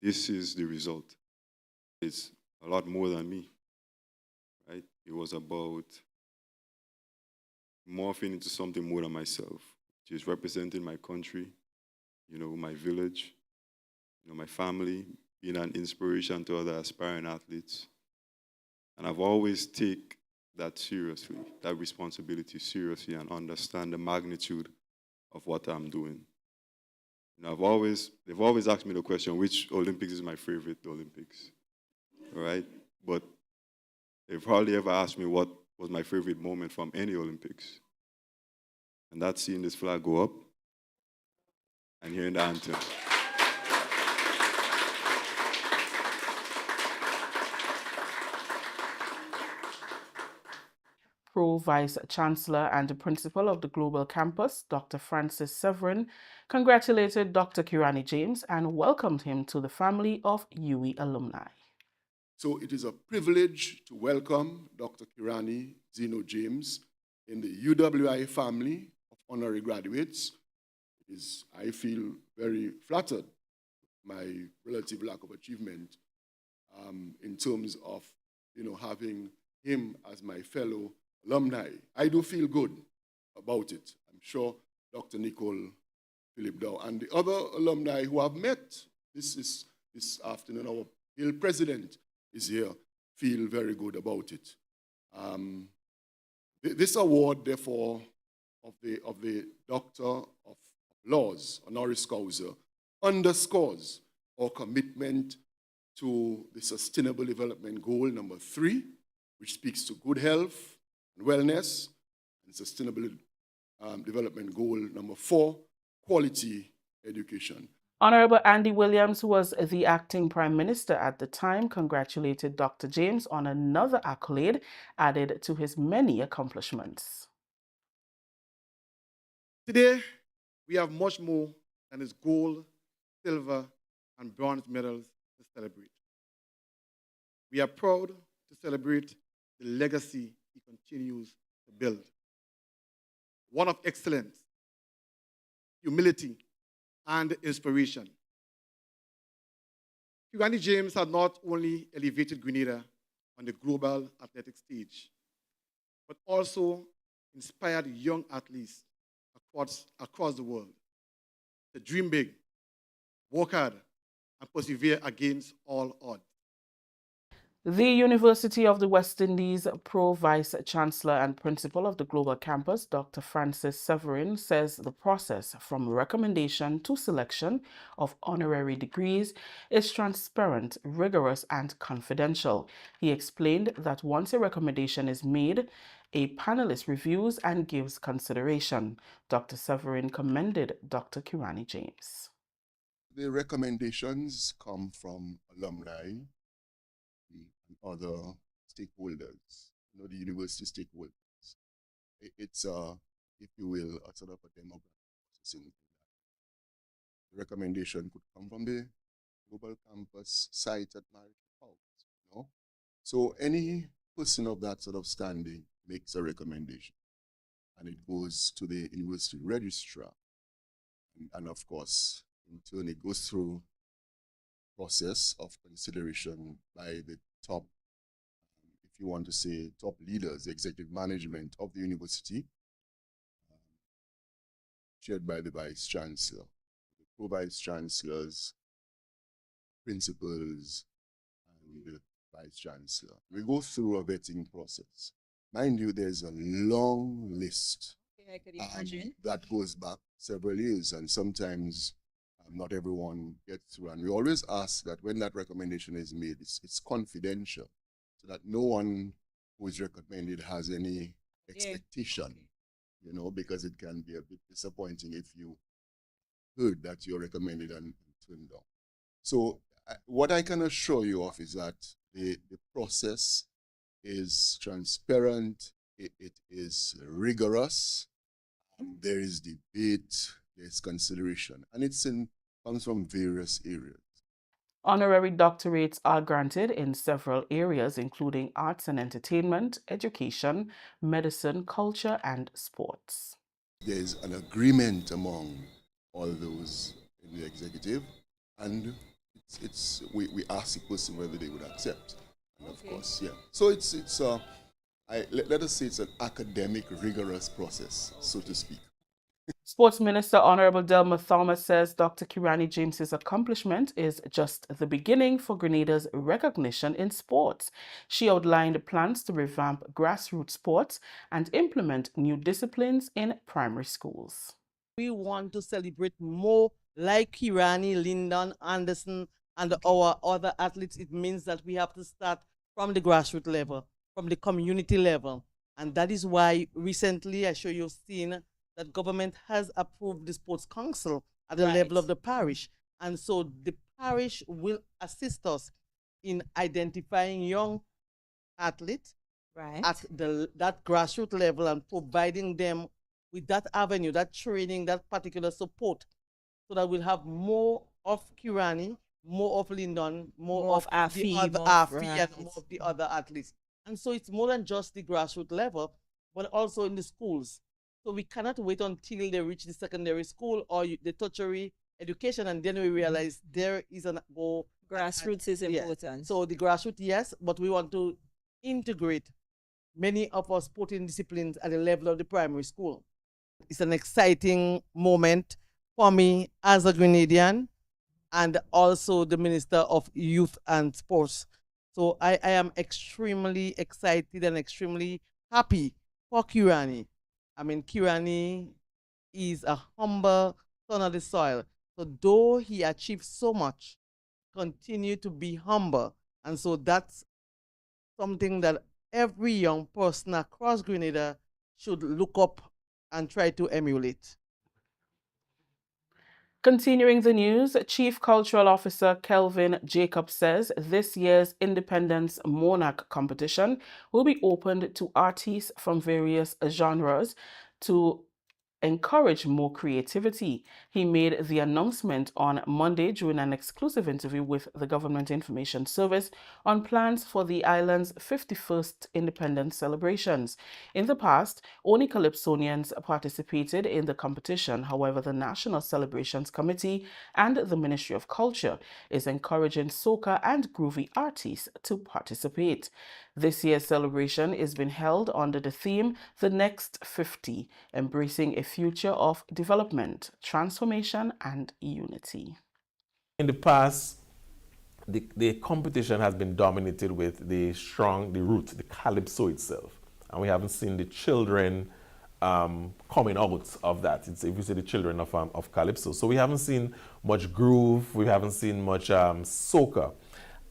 this is the result. It's a lot more than me, right? It was about morphing into something more than myself, which is representing my country, my village, my family, being an inspiration to other aspiring athletes. And I've always taken that seriously, that responsibility seriously, and understand the magnitude of what I'm doing. They've always asked me the question, which Olympics is my favorite Olympics? Right? But they've hardly ever asked me what was my favorite moment from any Olympics. And that's seeing this flag go up and hearing the anthem. Pro Vice Chancellor and Principal of the Global Campus, Dr. Francis Severin, congratulated Dr. Kirani James and welcomed him to the family of UWI alumni. So it is a privilege to welcome Dr. Kirani Zeno James in the UWI family of honorary graduates. I feel very flattered my relative lack of achievement in terms of having him as my fellow alumni. I do feel good about it. I'm sure Dr. Nicole Philip Dow and the other alumni who have met this afternoon, our Hill president is here, feel very good about it. This award, therefore, of the Doctor of Laws, honoris causa, underscores our commitment to the Sustainable Development Goal number 3, which speaks to good health and wellness, and Sustainable Development Goal number 4, quality education. Honorable Andy Williams, who was the acting Prime Minister at the time, congratulated Dr. James on another accolade added to his many accomplishments. Today, we have much more than its gold, silver, and bronze medals to celebrate. We are proud to celebrate the legacy he continues to build. One of excellence, humility, and inspiration. Kirani James had not only elevated Grenada on the global athletic stage, but also inspired young athletes across the world to dream big, work hard, and persevere against all odds. The University of the West Indies Pro-Vice Chancellor and Principal of the Global Campus, Dr. Francis Severin, says the process from recommendation to selection of honorary degrees is transparent, rigorous, and confidential. He explained that once a recommendation is made, a panelist reviews and gives consideration. Dr. Severin commended Dr. Kirani James. The recommendations come from alumni and other stakeholders, the university stakeholders. It's, if you will, a sort of a demographic processing. The recommendation could come from the global campus site at Marriott House, So any person of that sort of standing makes a recommendation, and it goes to the university registrar, and of course, in turn, it goes through process of consideration by the top, if you want to say, top leaders, the executive management of the university, chaired by the vice chancellor, the pro-vice chancellors, principals, and the vice chancellor. We go through a vetting process. Mind you, there's a long list that goes back several years, and sometimes not everyone gets through. And we always ask that when that recommendation is made, it's confidential, so that no one who is recommended has any expectation, because it can be a bit disappointing if you heard that you're recommended and turned down. So what I can assure you of is that the process is transparent, it is rigorous, there is debate, there's consideration, and comes from various areas. Honorary doctorates are granted in several areas, including arts and entertainment, education, medicine, culture, and sports. There's an agreement among all those in the executive, and we ask the person whether they would accept. And of course, yeah. So let us say it's an academic, rigorous process, so to speak. Sports Minister Honorable Delma Thomas says Dr. Kirani James's accomplishment is just the beginning for Grenada's recognition in sports. She outlined plans to revamp grassroots sports and implement new disciplines in primary schools. We want to celebrate more like Kirani, Lyndon, Anderson, and our other athletes. It means that we have to start from the grassroots level, from the community level. And that is why recently, I'm sure you've seen that government has approved the sports council at the level of the parish. And so the parish will assist us in identifying young athletes at that grassroots level and providing them with that avenue, that training, that particular support, so that we'll have more of Kirani, more of Lyndon, more of Afi, and more of the other athletes. And so it's more than just the grassroots level, but also in the schools. So we cannot wait until they reach the secondary school or the tertiary education, and then we realize there is a goal. Grassroots is important. Yeah. So the grassroots, yes, but we want to integrate many of our sporting disciplines at the level of the primary school. It's an exciting moment for me as a Grenadian and also the Minister of Youth and Sports. So I am extremely excited and extremely happy for Kirani. I mean, Kirani is a humble son of the soil. So though he achieved so much, continue to be humble. And so that's something that every young person across Grenada should look up and try to emulate. Continuing the news, Chief Cultural Officer Kelvin Jacob says this year's Independence Monarch competition will be opened to artists from various genres to encourage more creativity. He made the announcement on Monday during an exclusive interview with the Government Information Service on plans for the island's 51st independence celebrations. In the past, only Calypsonians participated in the competition. However, the National Celebrations Committee and the Ministry of Culture is encouraging soca and groovy artists to participate. This year's celebration is being held under the theme The Next 50, embracing a future of development, transformation, and unity. In the past, the competition has been dominated with the root, the calypso itself. And we haven't seen the children coming out of that. If you see the children of calypso. So we haven't seen much groove, we haven't seen much soca.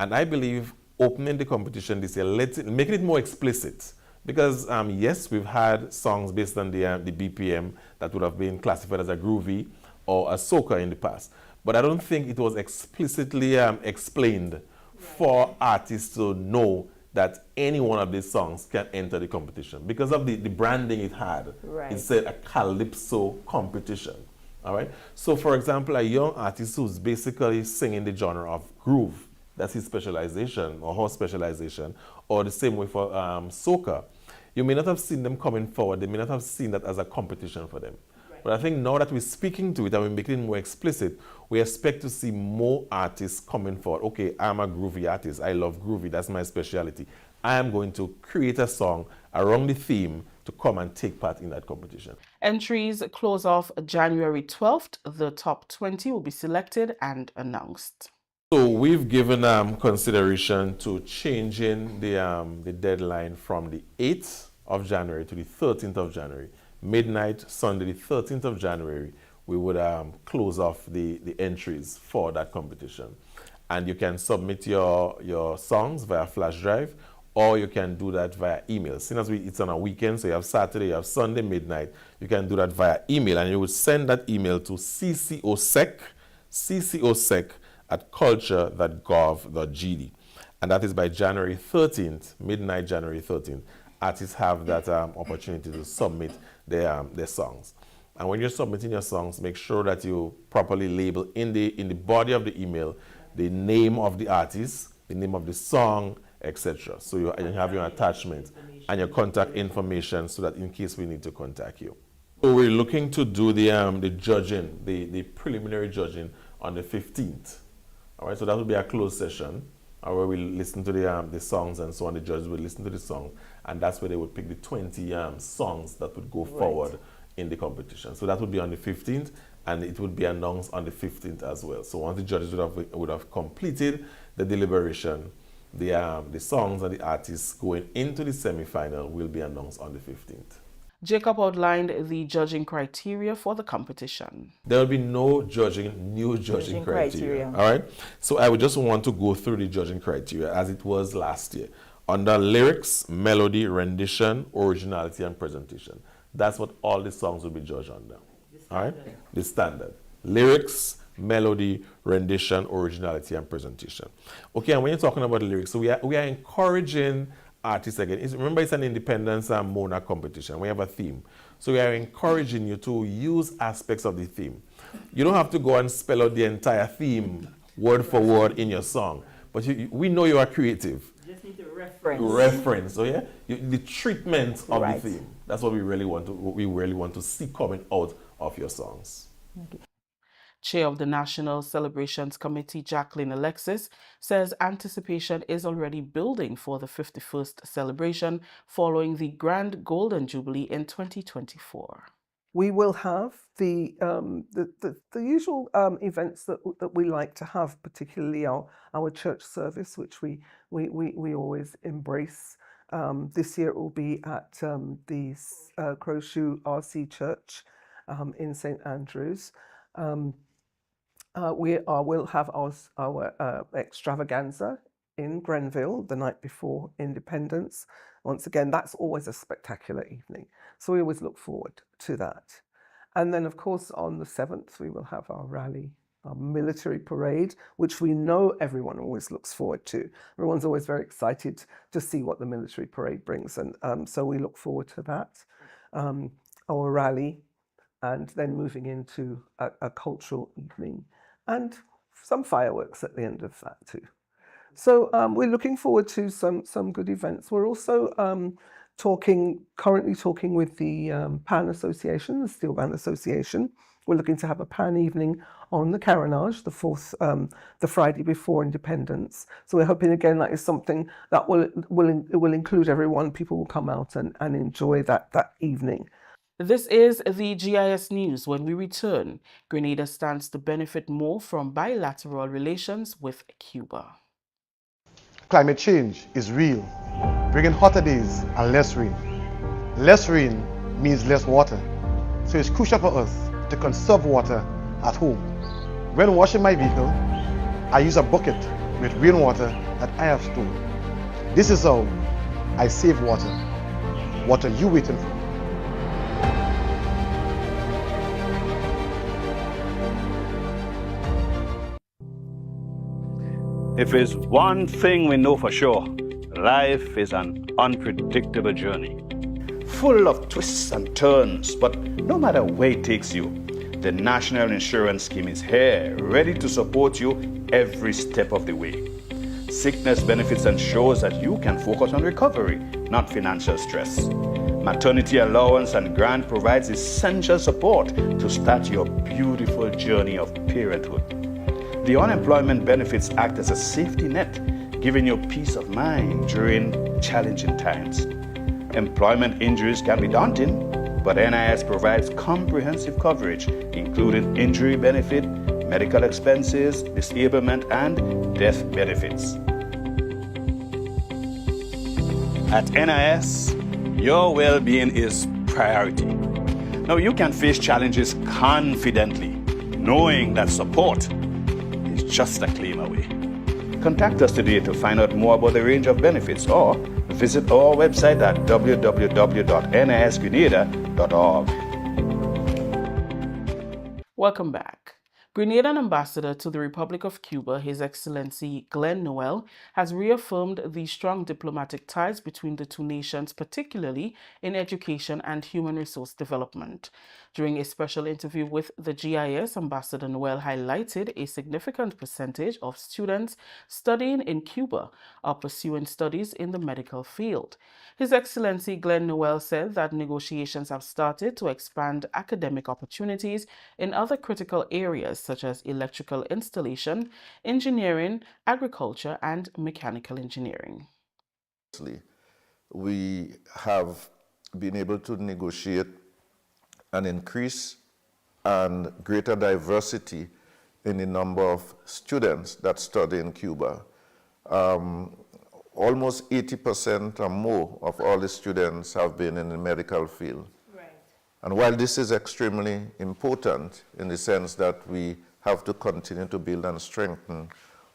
And I believe opening the competition this year, making it more explicit. Because yes, we've had songs based on the BPM that would have been classified as a groovy or a soca in the past. But I don't think it was explicitly explained for artists to know that any one of these songs can enter the competition. Because of the branding it had, it said a calypso competition. All right. So for example, a young artist who's basically singing the genre of groove, that's his specialization or her specialization, or the same way for soca, you may not have seen them coming forward. They may not have seen that as a competition for them. But I think now that we're speaking to it and we're making it more explicit, we expect to see more artists coming forward. Okay, I'm a groovy artist. I love groovy. That's my specialty. I am going to create a song around the theme to come and take part in that competition. Entries close off January 12th. The top 20 will be selected and announced. So we've given consideration to changing the deadline from the 8th of January to the 13th of January. Midnight, Sunday, the 13th of January, we would close off the entries for that competition. And you can submit your songs via flash drive, or you can do that via email. Seeing as it's on a weekend, so you have Saturday, you have Sunday, midnight, you can do that via email, and you would send that email to ccosec@culture.gov.gd. And that is by January 13th, midnight January 13th. Artists have that opportunity to submit their songs. And when you're submitting your songs, make sure that you properly label in the body of the email the name of the artist, the name of the song, etc. So you have your attachment and your contact information so that in case we need to contact you. So we're looking to do the judging, the preliminary judging on the 15th. All right, so that will be a closed session where we listen to the songs and so on. The judges will listen to the song, and that's where they would pick the 20 songs that would go forward in the competition. So that would be on the 15th, and it would be announced on the 15th as well. So once the judges would have completed the deliberation, the songs and the artists going into the semi-final will be announced on the 15th. Jacob outlined the judging criteria for the competition. There will be no new judging criteria. All right. So I would just want to go through the judging criteria as it was last year. Under lyrics, melody, rendition, originality, and presentation. That's what all the songs will be judged under. All right. The standard. Lyrics, melody, rendition, originality, and presentation. Okay. And when you're talking about the lyrics, so we are encouraging artists again. Remember, it's an independence and Mona competition. We have a theme. So we are encouraging you to use aspects of the theme. You don't have to go and spell out the entire theme word for word in your song. But we know you are creative. You just need to reference. Reference. So yeah, the treatment of the theme. That's what we really want to see coming out of your songs. Okay. Chair of the National Celebrations Committee, Jacqueline Alexis, says anticipation is already building for the 51st celebration following the Grand Golden Jubilee in 2024. We will have the usual events that we like to have, particularly our church service, which we always embrace. This year it will be at the Crowshoe RC Church in St Andrews. We'll have our extravaganza in Grenville the night before Independence. Once again, that's always a spectacular evening. So we always look forward to that. And then, of course, on the 7th, we will have our rally, our military parade, which we know everyone always looks forward to. Everyone's always very excited to see what the military parade brings. And so we look forward to that. Our rally and then moving into a cultural evening and some fireworks at the end of that too. So we're looking forward to some good events. We're also currently talking with the PAN Association, the Steel Band Association. We're looking to have a PAN evening on the Carnage, the Friday before Independence. So we're hoping again that is something that will include everyone. People will come out and enjoy that evening. This is the GIS News. When we return, Grenada stands to benefit more from bilateral relations with Cuba. Climate change is real, bringing hotter days and less rain. Less rain means less water, so it's crucial for us to conserve water at home. When washing my vehicle, I use a bucket with rainwater that I have stored. This is how I save water. What are you waiting for? If there's one thing we know for sure, life is an unpredictable journey, full of twists and turns, but no matter where it takes you, the National Insurance Scheme is here, ready to support you every step of the way. Sickness benefits ensures that you can focus on recovery, not financial stress. Maternity allowance and grant provides essential support to start your beautiful journey of parenthood. The unemployment benefits act as a safety net, giving you peace of mind during challenging times. Employment injuries can be daunting, but NIS provides comprehensive coverage, including injury benefit, medical expenses, disablement, and death benefits. At NIS, your well-being is priority. Now you can face challenges confidently, knowing that support is just a claim away. Contact us today to find out more about the range of benefits or visit our website at www.nisgrenada.org. Welcome back. Grenadian Ambassador to the Republic of Cuba, His Excellency Glenn Noel, has reaffirmed the strong diplomatic ties between the two nations, particularly in education and human resource development. During a special interview with the GIS, Ambassador Noel highlighted a significant percentage of students studying in Cuba are pursuing studies in the medical field. His Excellency Glenn Noel said that negotiations have started to expand academic opportunities in other critical areas such as electrical installation, engineering, agriculture, and mechanical engineering. We have been able to negotiate an increase and greater diversity in the number of students that study in Cuba. Almost 80% or more of all the students have been in the medical field. And while this is extremely important in the sense that we have to continue to build and strengthen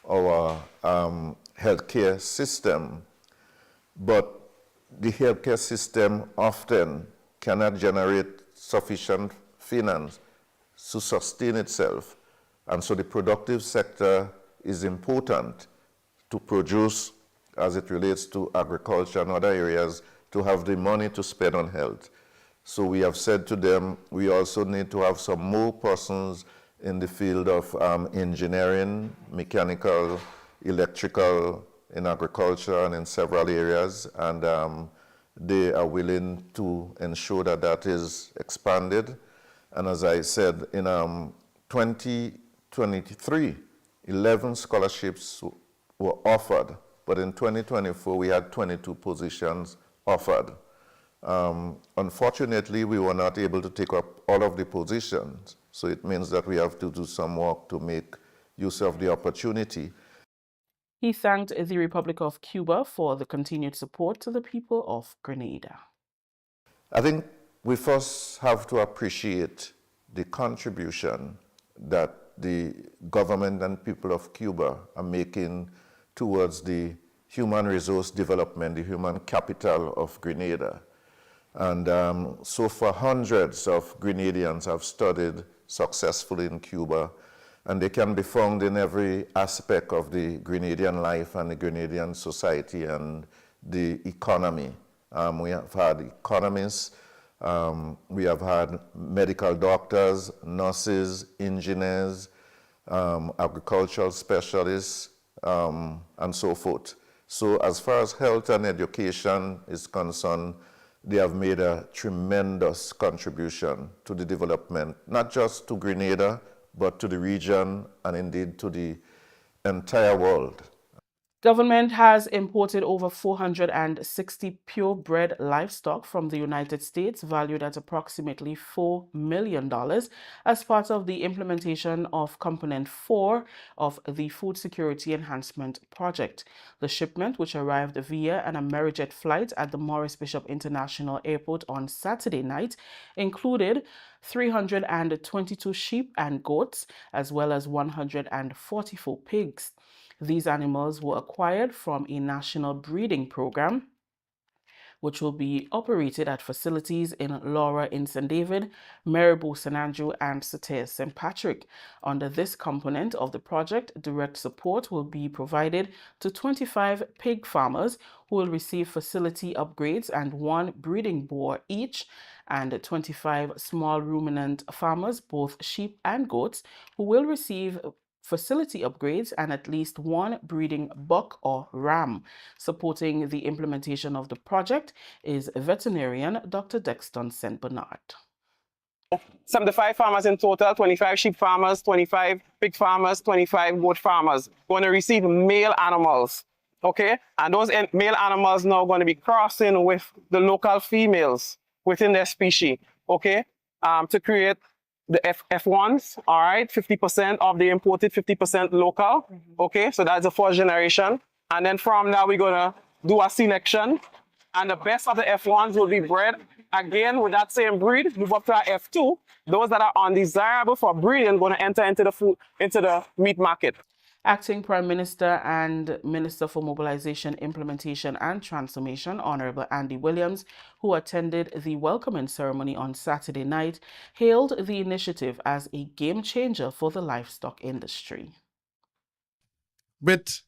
our healthcare system, but the healthcare system often cannot generate sufficient finance to sustain itself. And so the productive sector is important to produce as it relates to agriculture and other areas, to have the money to spend on health. So we have said to them, we also need to have some more persons in the field of engineering, mechanical, electrical, in agriculture and in several areas. And they are willing to ensure that that is expanded. And as I said, in 2023, 11 scholarships were offered. But in 2024, we had 22 positions offered. Unfortunately, we were not able to take up all of the positions. So it means that we have to do some work to make use of the opportunity. He thanked the Republic of Cuba for the continued support to the people of Grenada. I think we first have to appreciate the contribution that the government and people of Cuba are making towards the human resource development, the human capital of Grenada. And so far, hundreds of Grenadians have studied successfully in Cuba, and they can be found in every aspect of the Grenadian life and the Grenadian society and the economy. We have had economists, We have had medical doctors, nurses, engineers, agricultural specialists, and so forth. So as far as health and education is concerned, they have made a tremendous contribution to the development, not just to Grenada, but to the region and indeed to the entire world. Government has imported over 460 purebred livestock from the United States, valued at approximately $4 million, as part of the implementation of Component 4 of the Food Security Enhancement Project. The shipment, which arrived via an Amerijet flight at the Maurice Bishop International Airport on Saturday night, included 322 sheep and goats, as well as 144 pigs. These animals were acquired from a national breeding program, which will be operated at facilities in Laura in St. David, Maribor, St. Andrew, and Satir, St. Patrick. Under this component of the project, direct support will be provided to 25 pig farmers who will receive facility upgrades and 1 breeding boar each, and 25 small ruminant farmers, both sheep and goats, who will receive facility upgrades and at least 1 breeding buck or ram. Supporting the implementation of the project is veterinarian Dr. Dexton St. Bernard. 75 farmers in total, 25 sheep farmers, 25 pig farmers, 25 goat farmers going to receive male animals, okay? And those male animals now going to be crossing with the local females within their species, okay? To create the F1s, all right, 50% of the imported, 50% local, okay? So that's the 4th generation. And then from now, we're gonna do a selection, and the best of the F1s will be bred again with that same breed, move up to our F2. Those that are undesirable for breeding going to enter into the meat market. Acting Prime Minister and Minister for Mobilization, Implementation and Transformation, Honorable Andy Williams, who attended the welcoming ceremony on Saturday night, hailed the initiative as a game changer for the livestock industry. With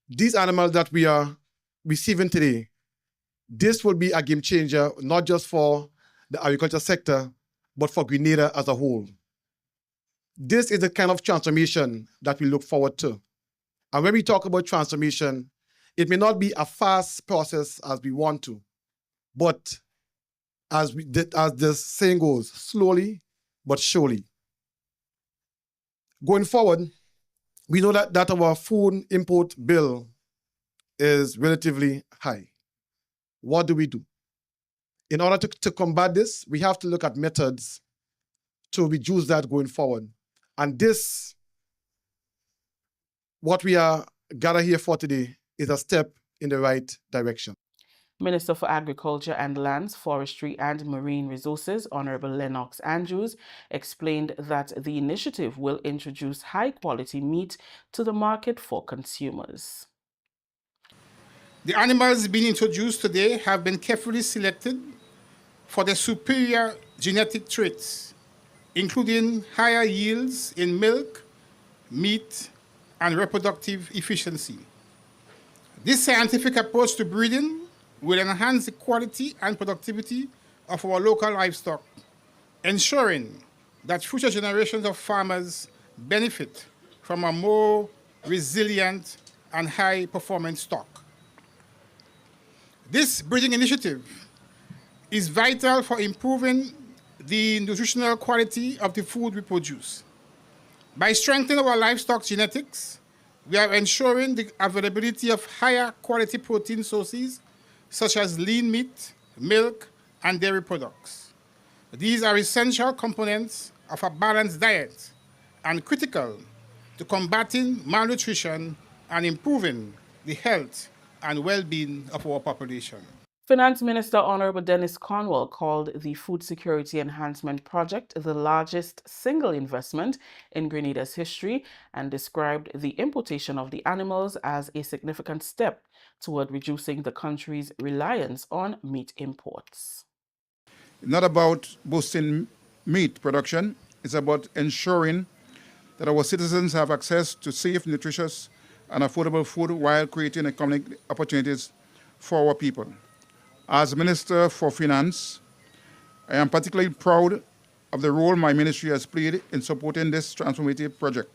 these animals that we are receiving today, this will be a game changer, not just for the agriculture sector, but for Grenada as a whole. This is the kind of transformation that we look forward to. And when we talk about transformation, it may not be a fast process as we want to, but as the saying goes, slowly but surely. Going forward, we know that our food import bill is relatively high. What do we do? In order to combat this, we have to look at methods to reduce that going forward. And this, what we are gathered here for today, is a step in the right direction. Minister for Agriculture and Lands, Forestry and Marine Resources, Honorable Lennox Andrews, explained that the initiative will introduce high-quality meat to the market for consumers. The animals being introduced today have been carefully selected for their superior genetic traits, including higher yields in milk, meat, and reproductive efficiency. This scientific approach to breeding will enhance the quality and productivity of our local livestock, ensuring that future generations of farmers benefit from a more resilient and high-performance stock. This breeding initiative is vital for improving the nutritional quality of the food we produce. By strengthening our livestock genetics, we are ensuring the availability of higher quality protein sources such as lean meat, milk, and dairy products. These are essential components of a balanced diet and critical to combating malnutrition and improving the health and well-being of our population. Finance Minister Honorable Dennis Cornwall called the Food Security Enhancement Project the largest single investment in Grenada's history and described the importation of the animals as a significant step toward reducing the country's reliance on meat imports. It's not about boosting meat production, it's about ensuring that our citizens have access to safe, nutritious, and affordable food while creating economic opportunities for our people. As Minister for Finance, I am particularly proud of the role my ministry has played in supporting this transformative project.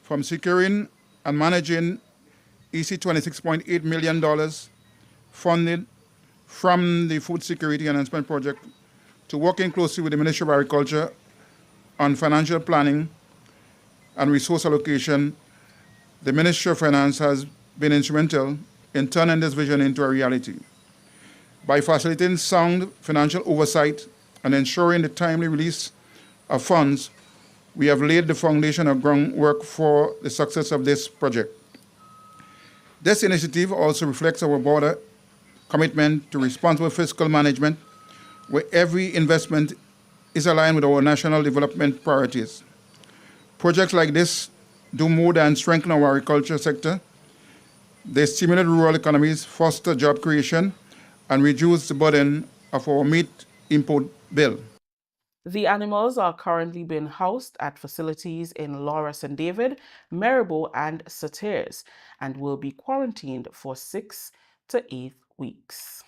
From securing and managing $26.8 million funded from the Food Security Enhancement Project to working closely with the Ministry of Agriculture on financial planning and resource allocation, the Ministry of Finance has been instrumental in turning this vision into a reality. By facilitating sound financial oversight and ensuring the timely release of funds, we have laid the foundation of groundwork for the success of this project. This initiative also reflects our broader commitment to responsible fiscal management, where every investment is aligned with our national development priorities. Projects like this do more than strengthen our agriculture sector. They stimulate rural economies, foster job creation, and reduce the burden of our meat import bill. The animals are currently being housed at facilities in Laura St. David, Maribor, and Satyrs, and will be quarantined for 6 to 8 weeks.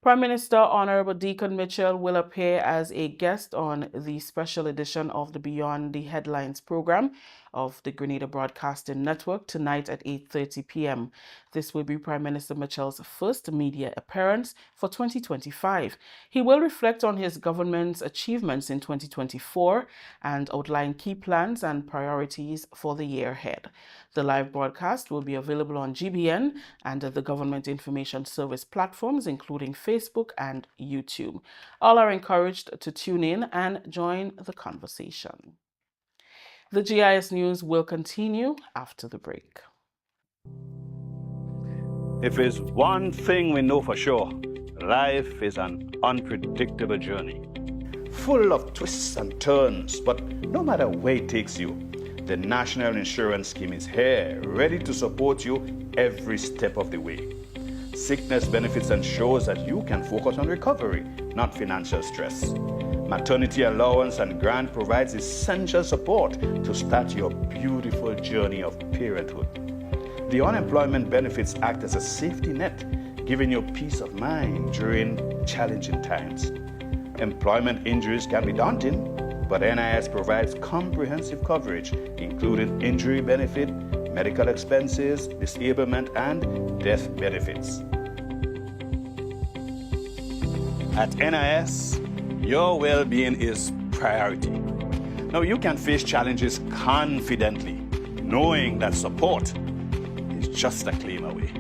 Prime Minister Honorable Deacon Mitchell will appear as a guest on the special edition of the Beyond the Headlines program of the Grenada Broadcasting Network tonight at 8:30 p.m. This will be Prime Minister Mitchell's first media appearance for 2025. He will reflect on his government's achievements in 2024 and outline key plans and priorities for the year ahead. The live broadcast will be available on GBN and the Government Information Service platforms, including Facebook and YouTube. All are encouraged to tune in and join the conversation. The GIS News will continue after the break. If there's one thing we know for sure, life is an unpredictable journey, full of twists and turns, but no matter where it takes you, the National Insurance Scheme is here, ready to support you every step of the way. Sickness benefits ensures that you can focus on recovery, not financial stress. Maternity allowance and grant provides essential support to start your beautiful journey of parenthood. The unemployment benefits act as a safety net, giving you peace of mind during challenging times. Employment injuries can be daunting, but NIS provides comprehensive coverage, including injury benefit, medical expenses, disablement, and death benefits. At NIS, your well-being is priority. Now you can face challenges confidently, knowing that support is just a claim away.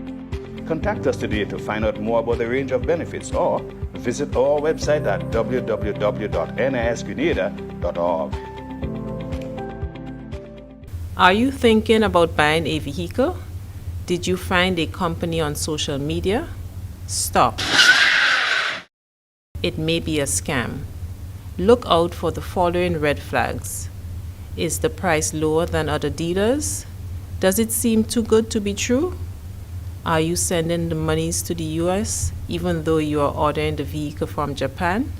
Contact us today to find out more about the range of benefits or visit our website at www.nisgrenada.org. Are you thinking about buying a vehicle? Did you find a company on social media? Stop. It may be a scam. Look out for the following red flags. Is the price lower than other dealers? Does it seem too good to be true? Are you sending the monies to the US even though you are ordering the vehicle from Japan?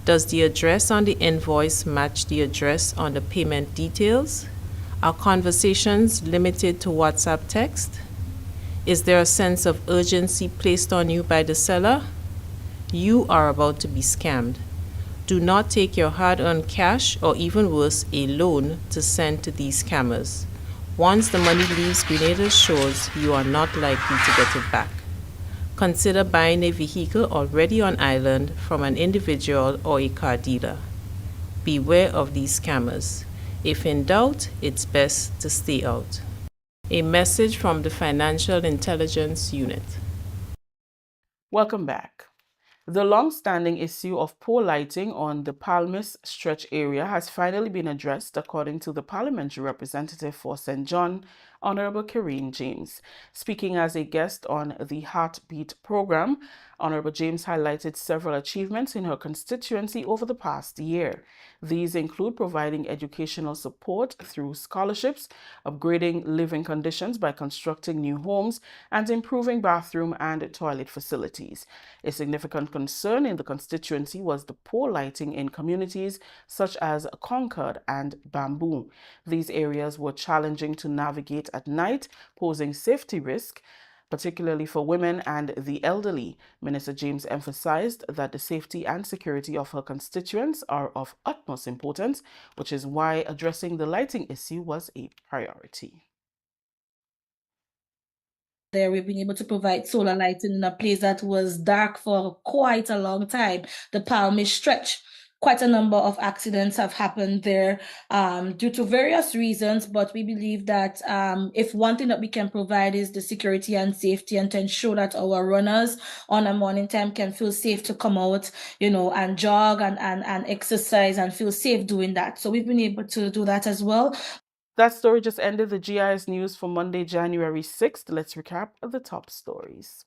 Does the address on the invoice match the address on the payment details? Are conversations limited to WhatsApp text? Is there a sense of urgency placed on you by the seller? You are about to be scammed. Do not take your hard-earned cash or even worse, a loan to send to these scammers. Once the money leaves Grenada's shores, you are not likely to get it back. Consider buying a vehicle already on island from an individual or a car dealer. Beware of these scammers. If in doubt, it's best to stay out. A message from the Financial Intelligence Unit. Welcome back. The long-standing issue of poor lighting on the Palmis Stretch area has finally been addressed, according to the parliamentary representative for St. John, Honorable Kirani James. Speaking as a guest on the Heartbeat program, Honorable James highlighted several achievements in her constituency over the past year. These include providing educational support through scholarships, upgrading living conditions by constructing new homes, and improving bathroom and toilet facilities. A significant concern in the constituency was the poor lighting in communities such as Concord and Bamboo. These areas were challenging to navigate at night, posing safety risk, particularly for women and the elderly. Minister James emphasized that the safety and security of her constituents are of utmost importance, which is why addressing the lighting issue was a priority. There, we've been able to provide solar lighting in a place that was dark for quite a long time, the Palmish Stretch. Quite a number of accidents have happened there due to various reasons, but we believe that if one thing that we can provide is the security and safety, and to ensure that our runners on a morning time can feel safe to come out, and jog and exercise and feel safe doing that. So we've been able to do that as well. That story just ended the GIS news for Monday, January 6th. Let's recap the top stories.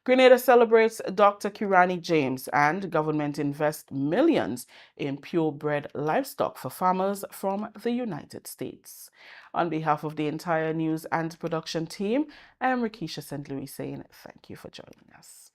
Grenada celebrates Dr. Kirani James, and government invests millions in purebred livestock for farmers from the United States. On behalf of the entire news and production team, I am Rakisha St. Louis saying thank you for joining us.